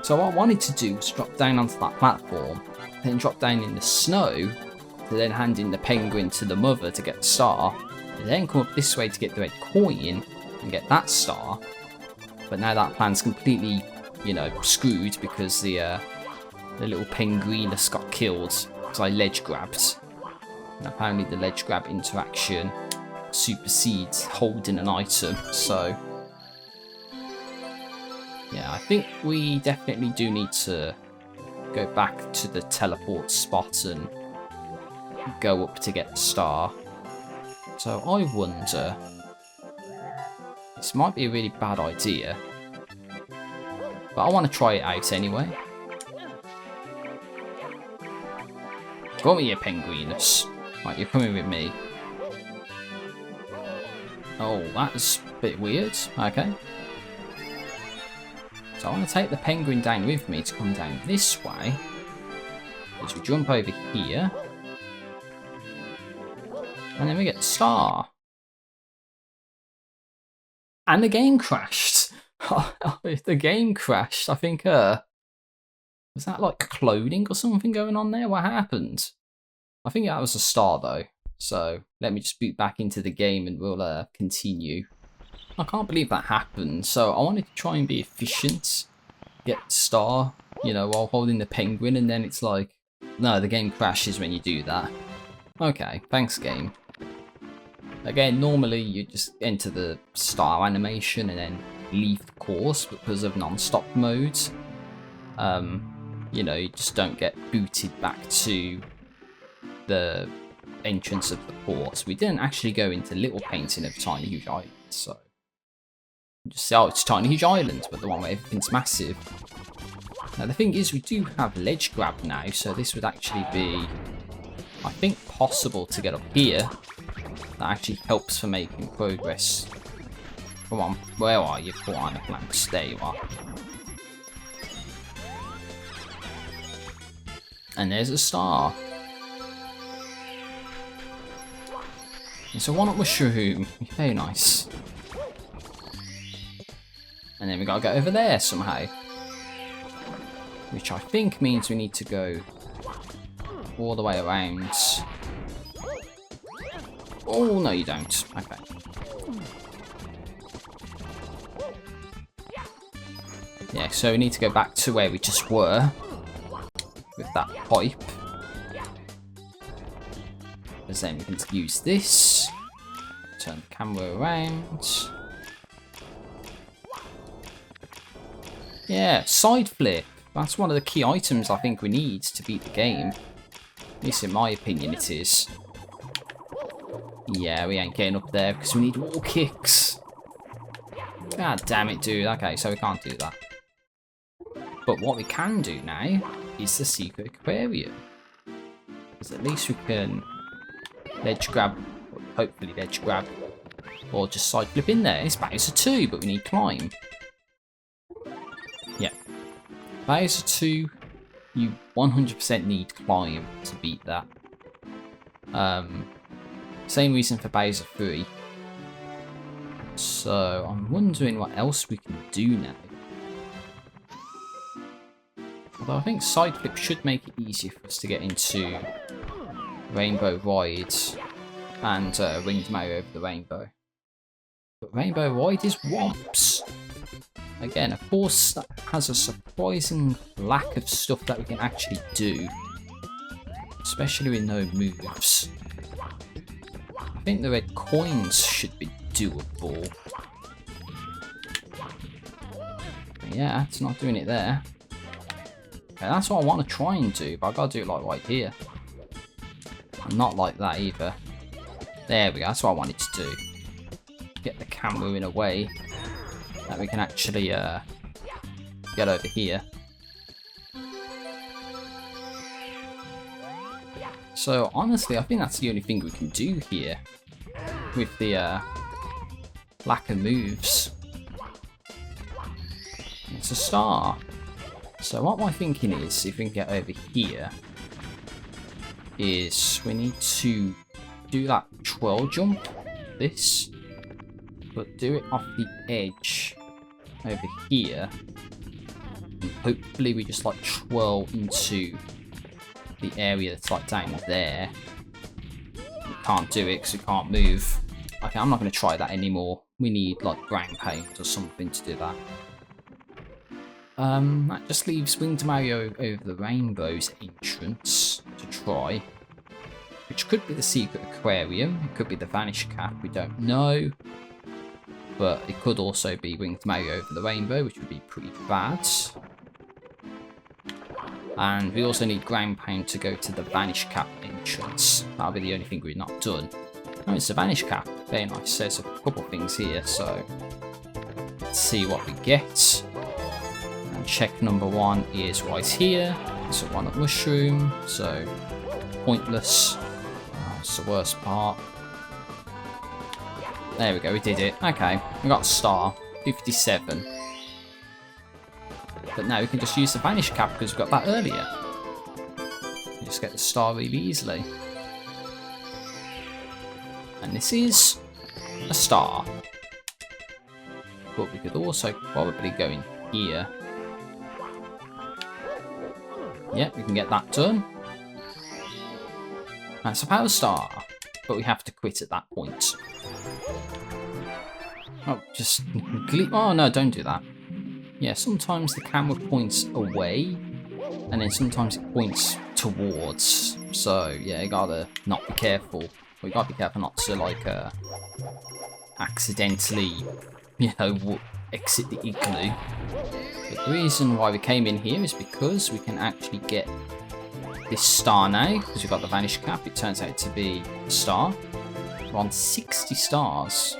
So what I wanted to do was drop down onto that platform, then drop down in the snow, to then hand in the penguin to the mother to get the star, and then come up this way to get the red coin and get that star. But now that plan's completely, you know, screwed because the little penguinus got killed because I ledge grabbed. And apparently the ledge grab interaction supersedes holding an item, so yeah, I think we definitely do need to go back to the teleport spot and go up to get the star. So I wonder, This might be a really bad idea. But I want to try it out anyway. Come here, Penguinus. Right, you're coming with me. Oh, that's a bit weird. Okay. So I want to take the penguin down with me to come down this way. As we jump over here. And then we get the star. And the game crashed. The game crashed. I think, was that like cloning or something going on there? What happened? I think that was a star though. So let me just boot back into the game and we'll continue. I can't believe that happened. So I wanted to try and be efficient. Get the star, you know, while holding the penguin. And then it's like, no, the game crashes when you do that. Okay, thanks game. Again, normally you just enter the star animation and then leave the course because of non-stop mode. You know, you just don't get booted back to the entrance of the port. We didn't actually go into little painting of Tiny Huge Island, so just say, oh, it's Tiny Huge Island, but the one where everything's massive. Now the thing is, we do have ledge grab now, so this would actually be, I think, possible to get up here. That actually helps for making progress. Come on, where are you? Come on, planks. There you are. And there's a star. It's a one-up mushroom. Very nice. And then we gotta get over there somehow. Which I think means we need to go all the way around. Oh, no you don't. Okay. Yeah, so we need to go back to where we just were. With that pipe. Because then we can use this. Turn the camera around. Yeah, side flip. That's one of the key items I think we need to beat the game. At least in my opinion it is. Yeah, we ain't getting up there because we need wall kicks. God damn it, dude. Okay, so we can't do that. But what we can do now is the secret aquarium. Because at least we can ledge grab, hopefully ledge grab, or just side flip in there. It's Bowser 2, but we need climb. Yeah. Bowser 2, you 100% need climb to beat that. Same reason for Bowser 3. So I'm wondering what else we can do now. Although I think side flip should make it easier for us to get into Rainbow Ride and Winged Mario over the Rainbow. But Rainbow Ride is Womps. Again, of course, that has a surprising lack of stuff that we can actually do. Especially with no moves. I think the red coins should be doable. But yeah, it's not doing it there. Okay, that's what I want to try and do, but I gotta do it like right here. And not like that either. There we go, that's what I wanted to do. Get the camera in a way that we can actually get over here. So honestly, I think that's the only thing we can do here with the lack of moves. It's a star. So what my thinking is, if we can get over here, is we need to do that twirl jump, this, but do it off the edge over here. And hopefully we just like twirl into the area that's like down there. We can't do it because we can't move. Okay, I'm not going to try that anymore. We need like ground paint or something to do that. That just leaves Winged Mario over the Rainbow's entrance to try. Which could be the secret aquarium, it could be the Vanish Cap, we don't know. But it could also be Winged Mario over the Rainbow, which would be pretty bad. And we also need ground pound to go to the Vanish Cap entrance. That'll be the only thing we've not done. Oh, it's the Vanish Cap. Very nice. There's a couple things here, so let's see what we get. And check number 1 is right here. It's a 1-up mushroom, so pointless. That's the worst part. There we go, we did it. Okay, we got a star. 57. But now we can just use the vanish cap because we got that earlier. You just get the star really easily. And this is a star. But we could also probably go in here. Yep, we can get that done. That's a power star. But we have to quit at that point. Oh, just... Oh, no, don't do that. Yeah, sometimes the camera points away. And then sometimes it points towards. So, yeah, you gotta not be careful. Well, you gotta be careful not to, like, accidentally, you know, exit the igloo. But the reason why we came in here is because we can actually get this star now. Because we've got the vanish cap, it turns out to be a star. We're on 60 stars.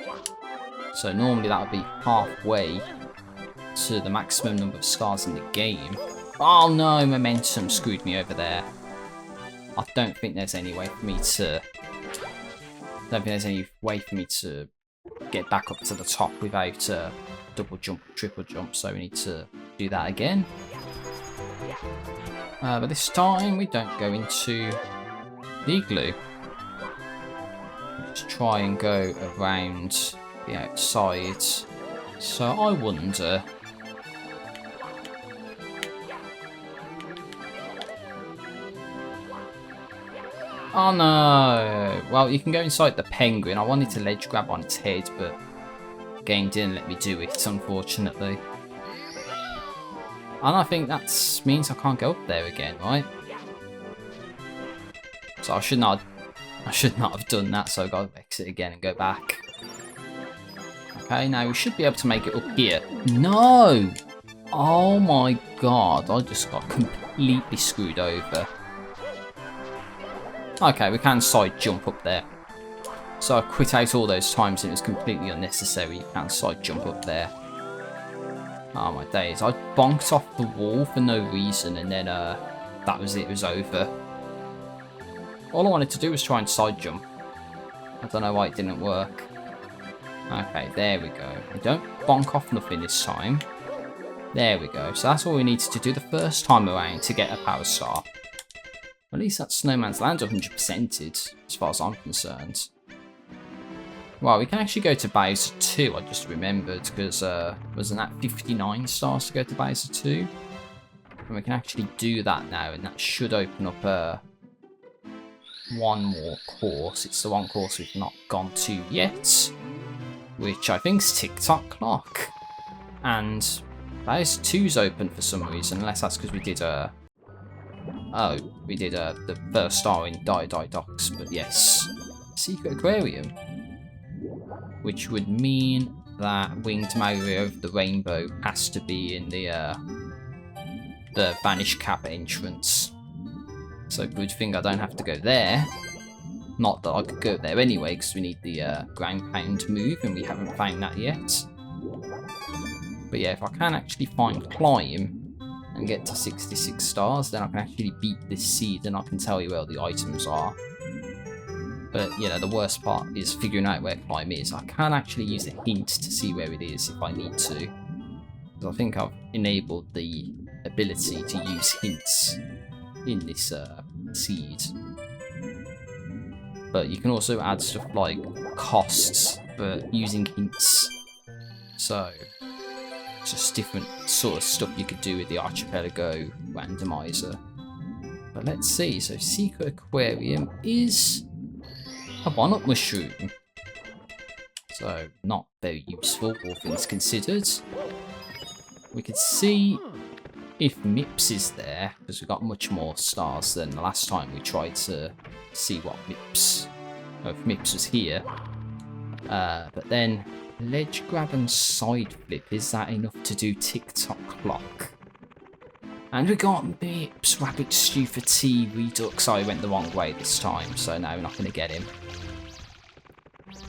So normally that would be halfway to the maximum number of stars in the game. Oh no, momentum screwed me over there. I don't think there's any way for me to... get back up to the top without double jump, triple jump, so we need to do that again. But this time we don't go into the igloo. Just try and go around the outside. So I wonder... Oh no! Well, you can go inside the penguin. I wanted to ledge grab on its head, but the game didn't let me do it, unfortunately. And I think that means I can't go up there again, right? So I should not have done that, so I've got to exit again and go back. Okay, now we should be able to make it up here. No! Oh my god, I just got completely screwed over. Okay, we can side jump up there. So I quit out all those times and it was completely unnecessary. You can side jump up there. Oh my days, I bonked off the wall for no reason and then that was it was over. All I wanted to do was try and side jump. I don't know why it didn't work. Okay, there we go. We don't bonk off nothing this time. There we go. So that's all we needed to do the first time around to get a power star. At least that Snowman's Land's 100%ed, as far as I'm concerned. Well, we can actually go to Bowser 2, I just remembered, because wasn't that 59 stars to go to Bowser 2? And we can actually do that now, and that should open up one more course. It's the one course we've not gone to yet, which I think is Tick-Tock Clock. And Bowser 2's open for some reason, unless that's because we did oh, we did the first star in Die Docks, but yes. Secret Aquarium. Which would mean that Winged Mario of the Rainbow has to be in the Vanish Cap entrance. So good thing I don't have to go there. Not that I could go there anyway, because we need the ground pound move, and we haven't found that yet. But yeah, if I can actually find Climb, and get to 66 stars, then I can actually beat this seed and I can tell you where the items are. But, you know, the worst part is figuring out where Climb is. I can actually use a hint to see where it is if I need to. Because I think I've enabled the ability to use hints in this seed. But you can also add stuff like costs for using hints. So... just different sort of stuff you could do with the Archipelago Randomizer. But let's see, so Secret Aquarium is a 1-up mushroom. So not very useful, all things considered. We could see if Mips is there, because we got much more stars than the last time we tried to see what Mips, or if Mips was here. But then ledge grab and side flip, is that enough to do Tick-Tock Clock? And we got Mips, Rabbit Stew for Tea, Redux. I went the wrong way this time, so now we're not going to get him.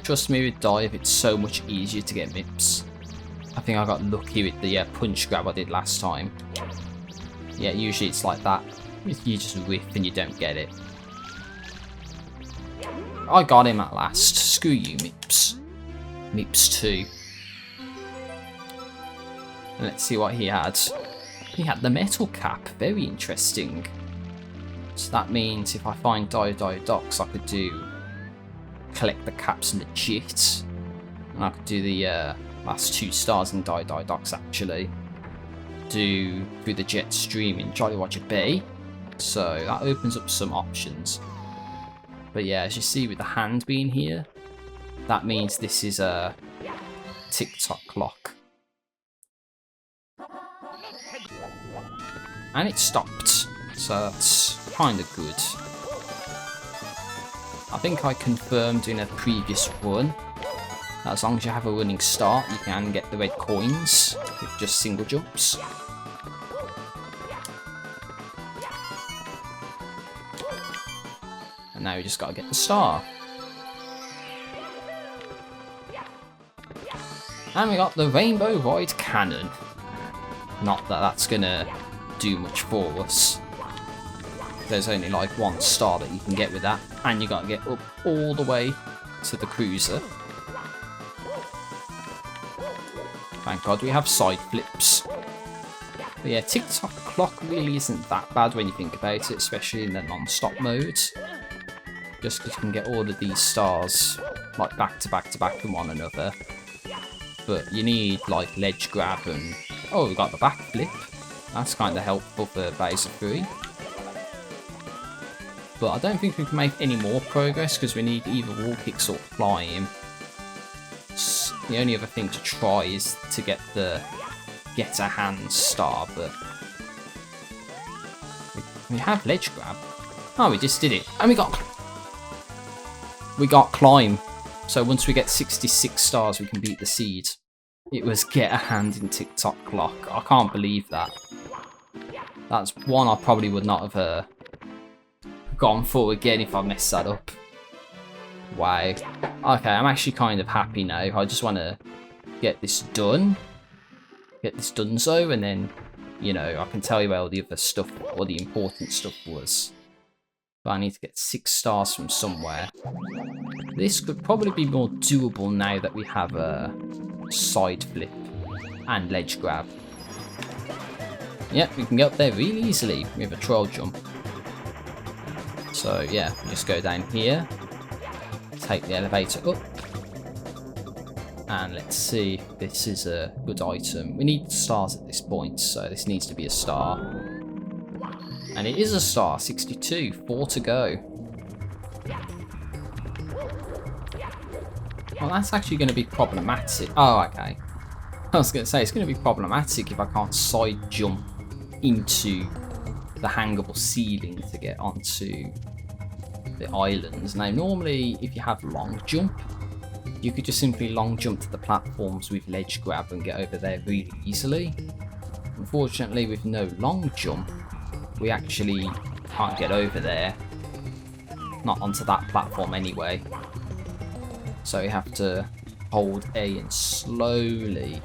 Trust me with Dive, it's so much easier to get Mips. I think I got lucky with the punch grab I did last time. Yeah, usually it's like that. You just whiff and you don't get it. I got him at last. Screw you, Mips. Mips 2. And let's see what he had. He had the metal cap. Very interesting. So that means if I find Diodox, I could collect the caps legit. And I could do the last 2 stars in Diodox actually. Do through the jet stream in Jolly Roger Bay. So that opens up some options. But yeah, as you see with the hand being here, that means this is a tick-tock clock. And it stopped, so that's kind of good. I think I confirmed in a previous run that as long as you have a running start, you can get the red coins with just single jumps. And now we just got to get the star. And we got the Rainbow Ride Cannon. Not that that's gonna do much for us. There's only like 1 star that you can get with that, and you got to get up all the way to the cruiser. Thank God we have side flips. But yeah, tick-tock clock really isn't that bad when you think about it, especially in the non-stop mode. Just because you can get all of these stars like back to back to back from one another. But you need like ledge grab and... oh, we got the back flip. That's kind of helpful for Bowser 3. But I don't think we can make any more progress because we need either wall kicks or flying. The only other thing to try is to get the get a hand star, but we have ledge grab. Oh, we just did it, and we got climb. So once we get 66 stars, we can beat the seed. It was get a hand in tick-tock clock. I can't believe that. That's one I probably would not have gone for again if I messed that up. Wow. Okay, I'm actually kind of happy now. I just want to get this done. Get this donezo, and then, you know, I can tell you where all the other stuff, or the important stuff was. But I need to get 6 stars from somewhere. This could probably be more doable now that we have a side flip and ledge grab. Yep, we can get up there really easily with a troll jump. So yeah, we just go down here, take the elevator up, and let's see if this is a good item. We need stars at this point, so this needs to be a star. And it is a star, 62, 4 to go. Well, that's actually going to be problematic. Oh, okay. I was going to say, it's going to be problematic if I can't side jump into the hangable ceiling to get onto the islands. Now, normally, if you have long jump, you could just simply long jump to the platforms with ledge grab and get over there really easily. Unfortunately, with no long jump, we actually can't get over there. Not onto that platform anyway. So we have to hold A and slowly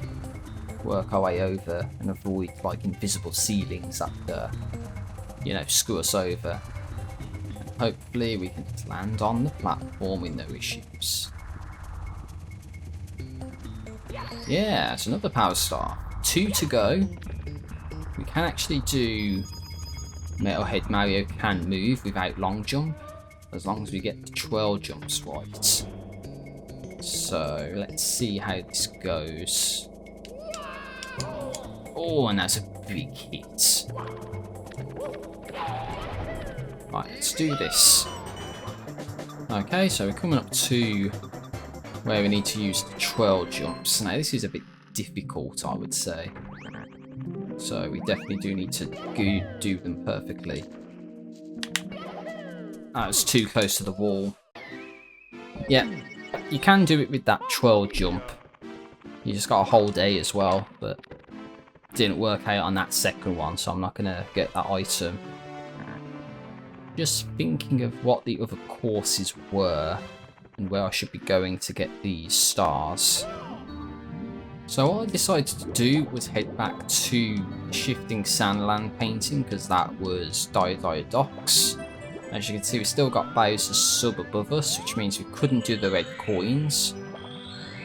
work our way over and avoid like invisible ceilings that you know, screw us over. And hopefully we can just land on the platform with no issues. Yeah, it's another power star. 2 to go. We can actually do Metalhead Mario can move without long jump, as long as we get the twirl jumps right. So let's see how this goes. Oh, and that's a big hit. Right, let's do this. Okay, so we're coming up to where we need to use the twirl jumps. Now this is a bit difficult, I would say. So we definitely do need to do them perfectly. That was too close to the wall. Yeah, you can do it with that twirl jump. You just gotta hold A as well, but it didn't work out on that second one, so I'm not gonna get that item. Just thinking of what the other courses were and where I should be going to get these stars. So what I decided to do was head back to Shifting Sandland painting because that was Dire Docks. As you can see, we still got Bowser's sub above us, which means we couldn't do the red coins.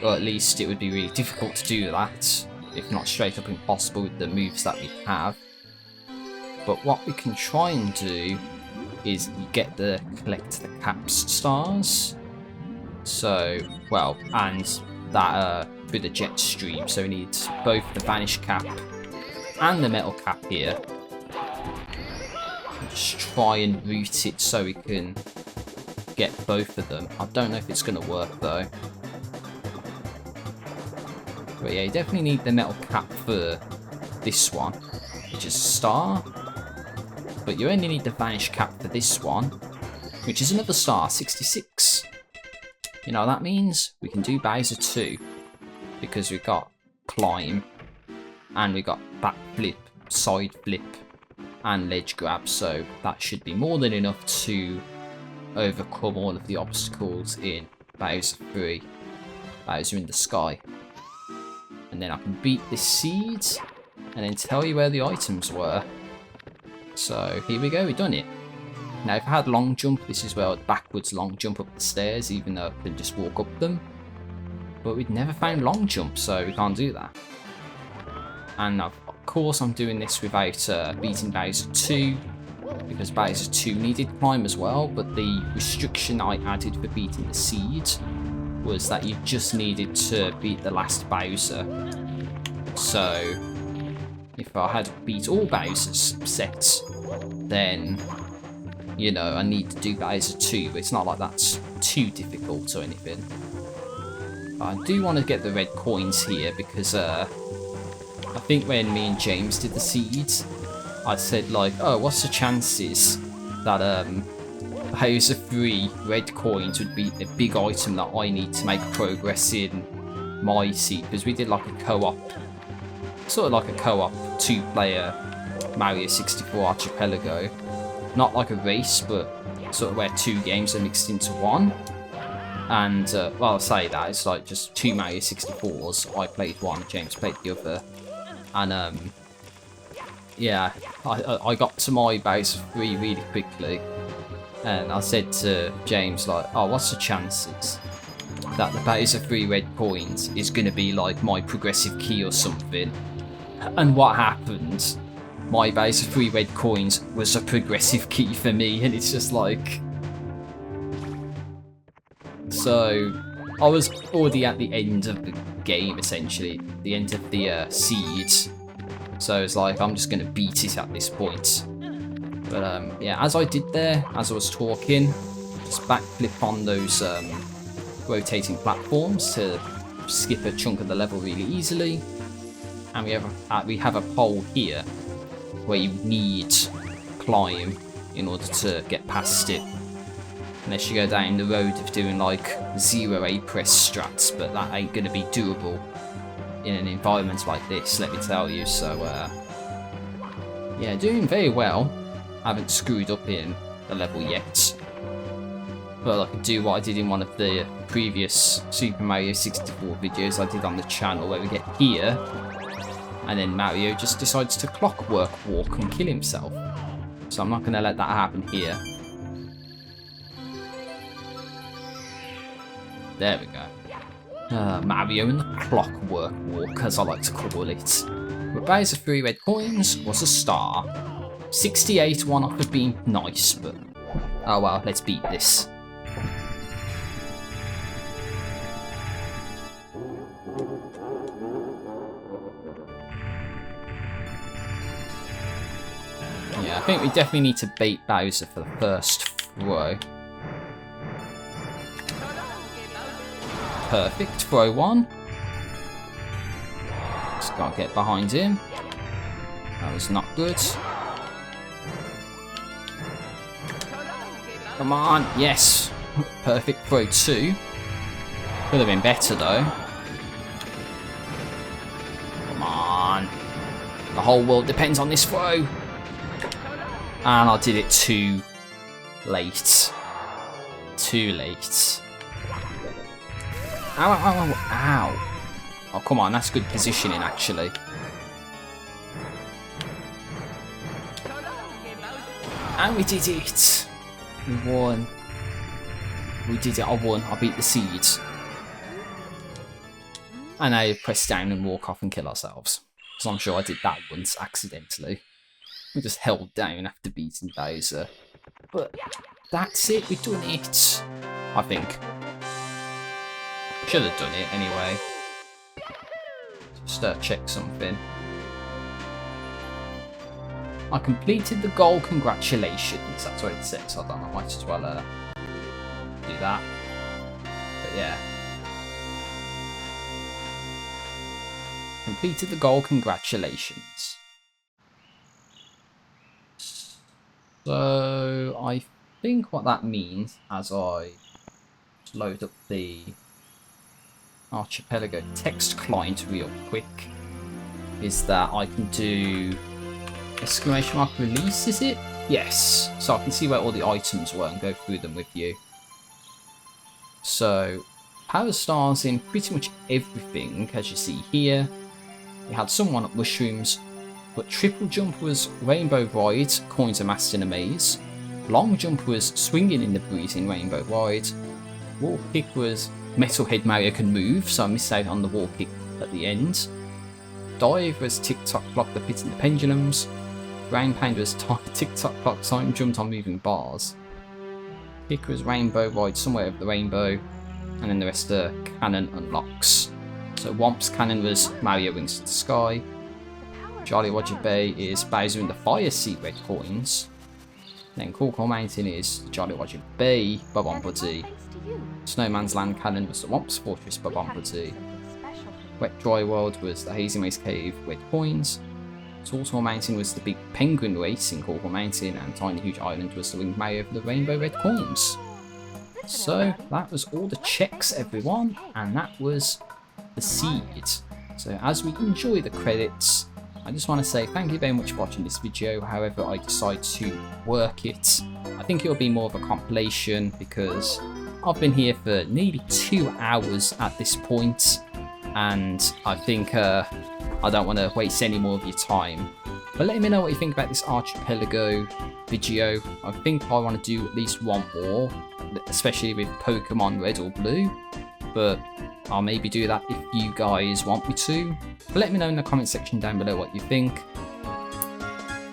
Or at least it would be really difficult to do that, if not straight up impossible with the moves that we have. But what we can try and do is collect the caps stars. So, well, and that through the jet stream. So we need both the vanish cap and the metal cap here. Just try and route it so we can get both of them. I don't know if it's going to work though. But yeah, you definitely need the metal cap for this one, which is a star. But you only need the vanish cap for this one, which is another star, 66. You know what that means? We can do Bowser 2, because we've got climb, and we got back flip, side flip, and ledge grab, so that should be more than enough to overcome all of the obstacles in Bowser 3, Bowser in the Sky. And then I can beat this seed, and then tell you where the items were. So here we go, we've done it. Now if I had long jump, this is where I'd backwards long jump up the stairs, even though I could just walk up them. But we'd never found long jump, so we can't do that. And of course I'm doing this without beating Bowser 2, because Bowser 2 needed climb as well, but the restriction I added for beating the seed was that you just needed to beat the last Bowser. So if I had beat all Bowser's sets, then, you know, I need to do Bowser 2, but it's not like that's too difficult or anything. I do want to get the red coins here because I think when me and James did the seeds, I said like, oh, what's the chances that Bowser 3 red coins would be a big item that I need to make progress in my seed, because we did like a co-op, sort of like a co-op 2-player Mario 64 Archipelago. Not like a race, but sort of where 2 games are mixed into one. And, well, I'll say that, it's like just 2 Mario 64s. I played one, James played the other. And, yeah, I got to my Bowser 3 really quickly. And I said to James, like, oh, what's the chances that the Bowser 3 red coins is going to be like my progressive key or something? And what happened? My Bowser 3 red coins was a progressive key for me, and it's just like... So, I was already at the end of the game, essentially, the end of the seed. So it's like, I'm just going to beat it at this point. But yeah, as I did there, as I was talking, just backflip on those rotating platforms to skip a chunk of the level really easily. And we have a pole here where you need climb in order to get past it. Unless you go down the road of doing like 0 A press strats, but that ain't going to be doable in an environment like this, let me tell you. So yeah, doing very well. Haven't screwed up in the level yet. But I can do what I did in one of the previous Super Mario 64 videos I did on the channel, where we get here, and then Mario just decides to clockwork walk and kill himself. So I'm not going to let that happen here. There we go. Mario and the clockwork walk, as I like to call it. But Bowser 3 red coins was a star. 68 one off of being nice, but oh well, let's beat this. Yeah, I think we definitely need to bait Bowser for the first throw. Perfect, throw 1. Just gotta get behind him. That was not good. Come on, yes. Perfect throw 2. Could have been better though. Come on. The whole world depends on this throw. And I did it too late. Too late. Ow, ow, ow, ow. Oh, come on, that's good positioning, actually. And we did it! We won. We did it, I won. I beat the seeds. And now press down and walk off and kill ourselves. Because I'm sure I did that once accidentally. We just held down after beating Bowser. But that's it, we've done it. I think. Should have done it anyway. Just check something. I completed the goal, congratulations. That's what it says. I don't know, I might as well do that. But yeah. Completed the goal, congratulations. So I think what that means, as I load up the Archipelago text client real quick, is that I can do exclamation mark release, is it? Yes. So I can see where all the items were and go through them with you. So power stars in pretty much everything, as you see here. We had some one-up mushrooms, but triple jump was rainbow ride, coins amassed in a maze. Long jump was swinging in the breeze in rainbow ride. Wall kick was metalhead Mario can move, so I missed out on the wall kick at the end. Dive was tick-tock clock the pit and the pendulums. Ground pound was tick-tock clock time jumped on moving bars. Kick was rainbow ride somewhere over the rainbow, and then the rest are cannon unlocks. So Womp's cannon was Mario wings to the sky. Jolly Roger Bay is Bowser in the Fire Sea red coins. Then Corkle Mountain is Jolly Roger Bay Bob-omb Buddy. Snowman's Land cannon was the Womp's Fortress Bob-omb Buddy. Wet Dry World was the Hazy Maze Cave red coins. Tortoise Mountain was the Big Penguin Race in Corkle Mountain, and Tiny Huge Island was the Winged Mario for the Rainbow red coins. So that was all the checks, everyone, and that was the seed. So as we enjoy the credits, I just want to say thank you very much for watching this video. However I decide to work it, I think it'll be more of a compilation because I've been here for nearly 2 hours at this point, and I think I don't want to waste any more of your time. But let me know what you think about this Archipelago video. I think I want to do at least one more, especially with Pokemon Red or Blue, but I'll maybe do that if you guys want me to. But let me know in the comment section down below what you think.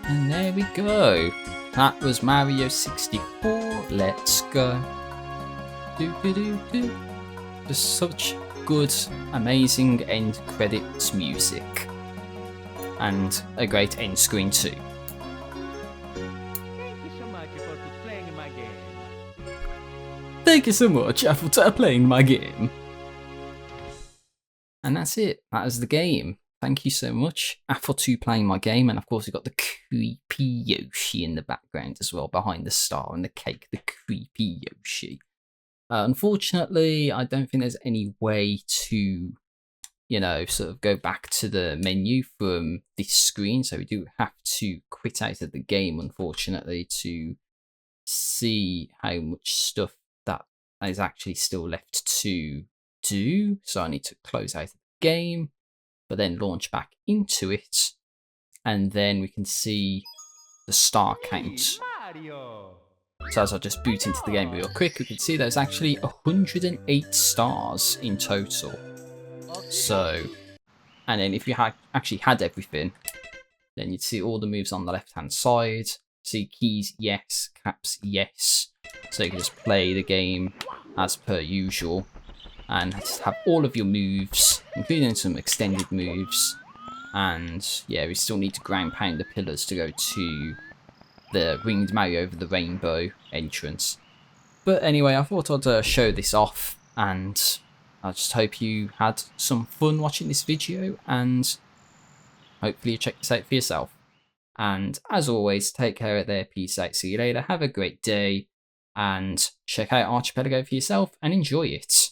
And there we go. That was Mario 64. Let's go. Do. Just such good, amazing end credits music. And a great end screen too. Thank you so much for playing my game. Thank you so much for playing my game. And that's it. That is the game. Thank you so much for playing my game. And of course, we've got the creepy Yoshi in the background as well, behind the star and the cake, the creepy Yoshi. Unfortunately, I don't think there's any way to, you know, sort of go back to the menu from this screen. So we do have to quit out of the game, unfortunately, to see how much stuff that is actually still left to do. So I need to close out of the game, but then launch back into it, and then we can see the star count. So as I just boot into the game real quick, we can see there's actually 108 stars in total. So, and then if you actually had everything, then you'd see all the moves on the left hand side. See keys, yes, caps, yes. So you can just play the game as per usual and just have all of your moves, including some extended moves. And yeah, we still need to ground pound the pillars to go to the Winged Mario over the Rainbow entrance. But anyway, I thought I'd show this off, and I just hope you had some fun watching this video, and hopefully you check this out for yourself. And as always, take care out there, peace out, see you later, have a great day, and check out Archipelago for yourself and enjoy it.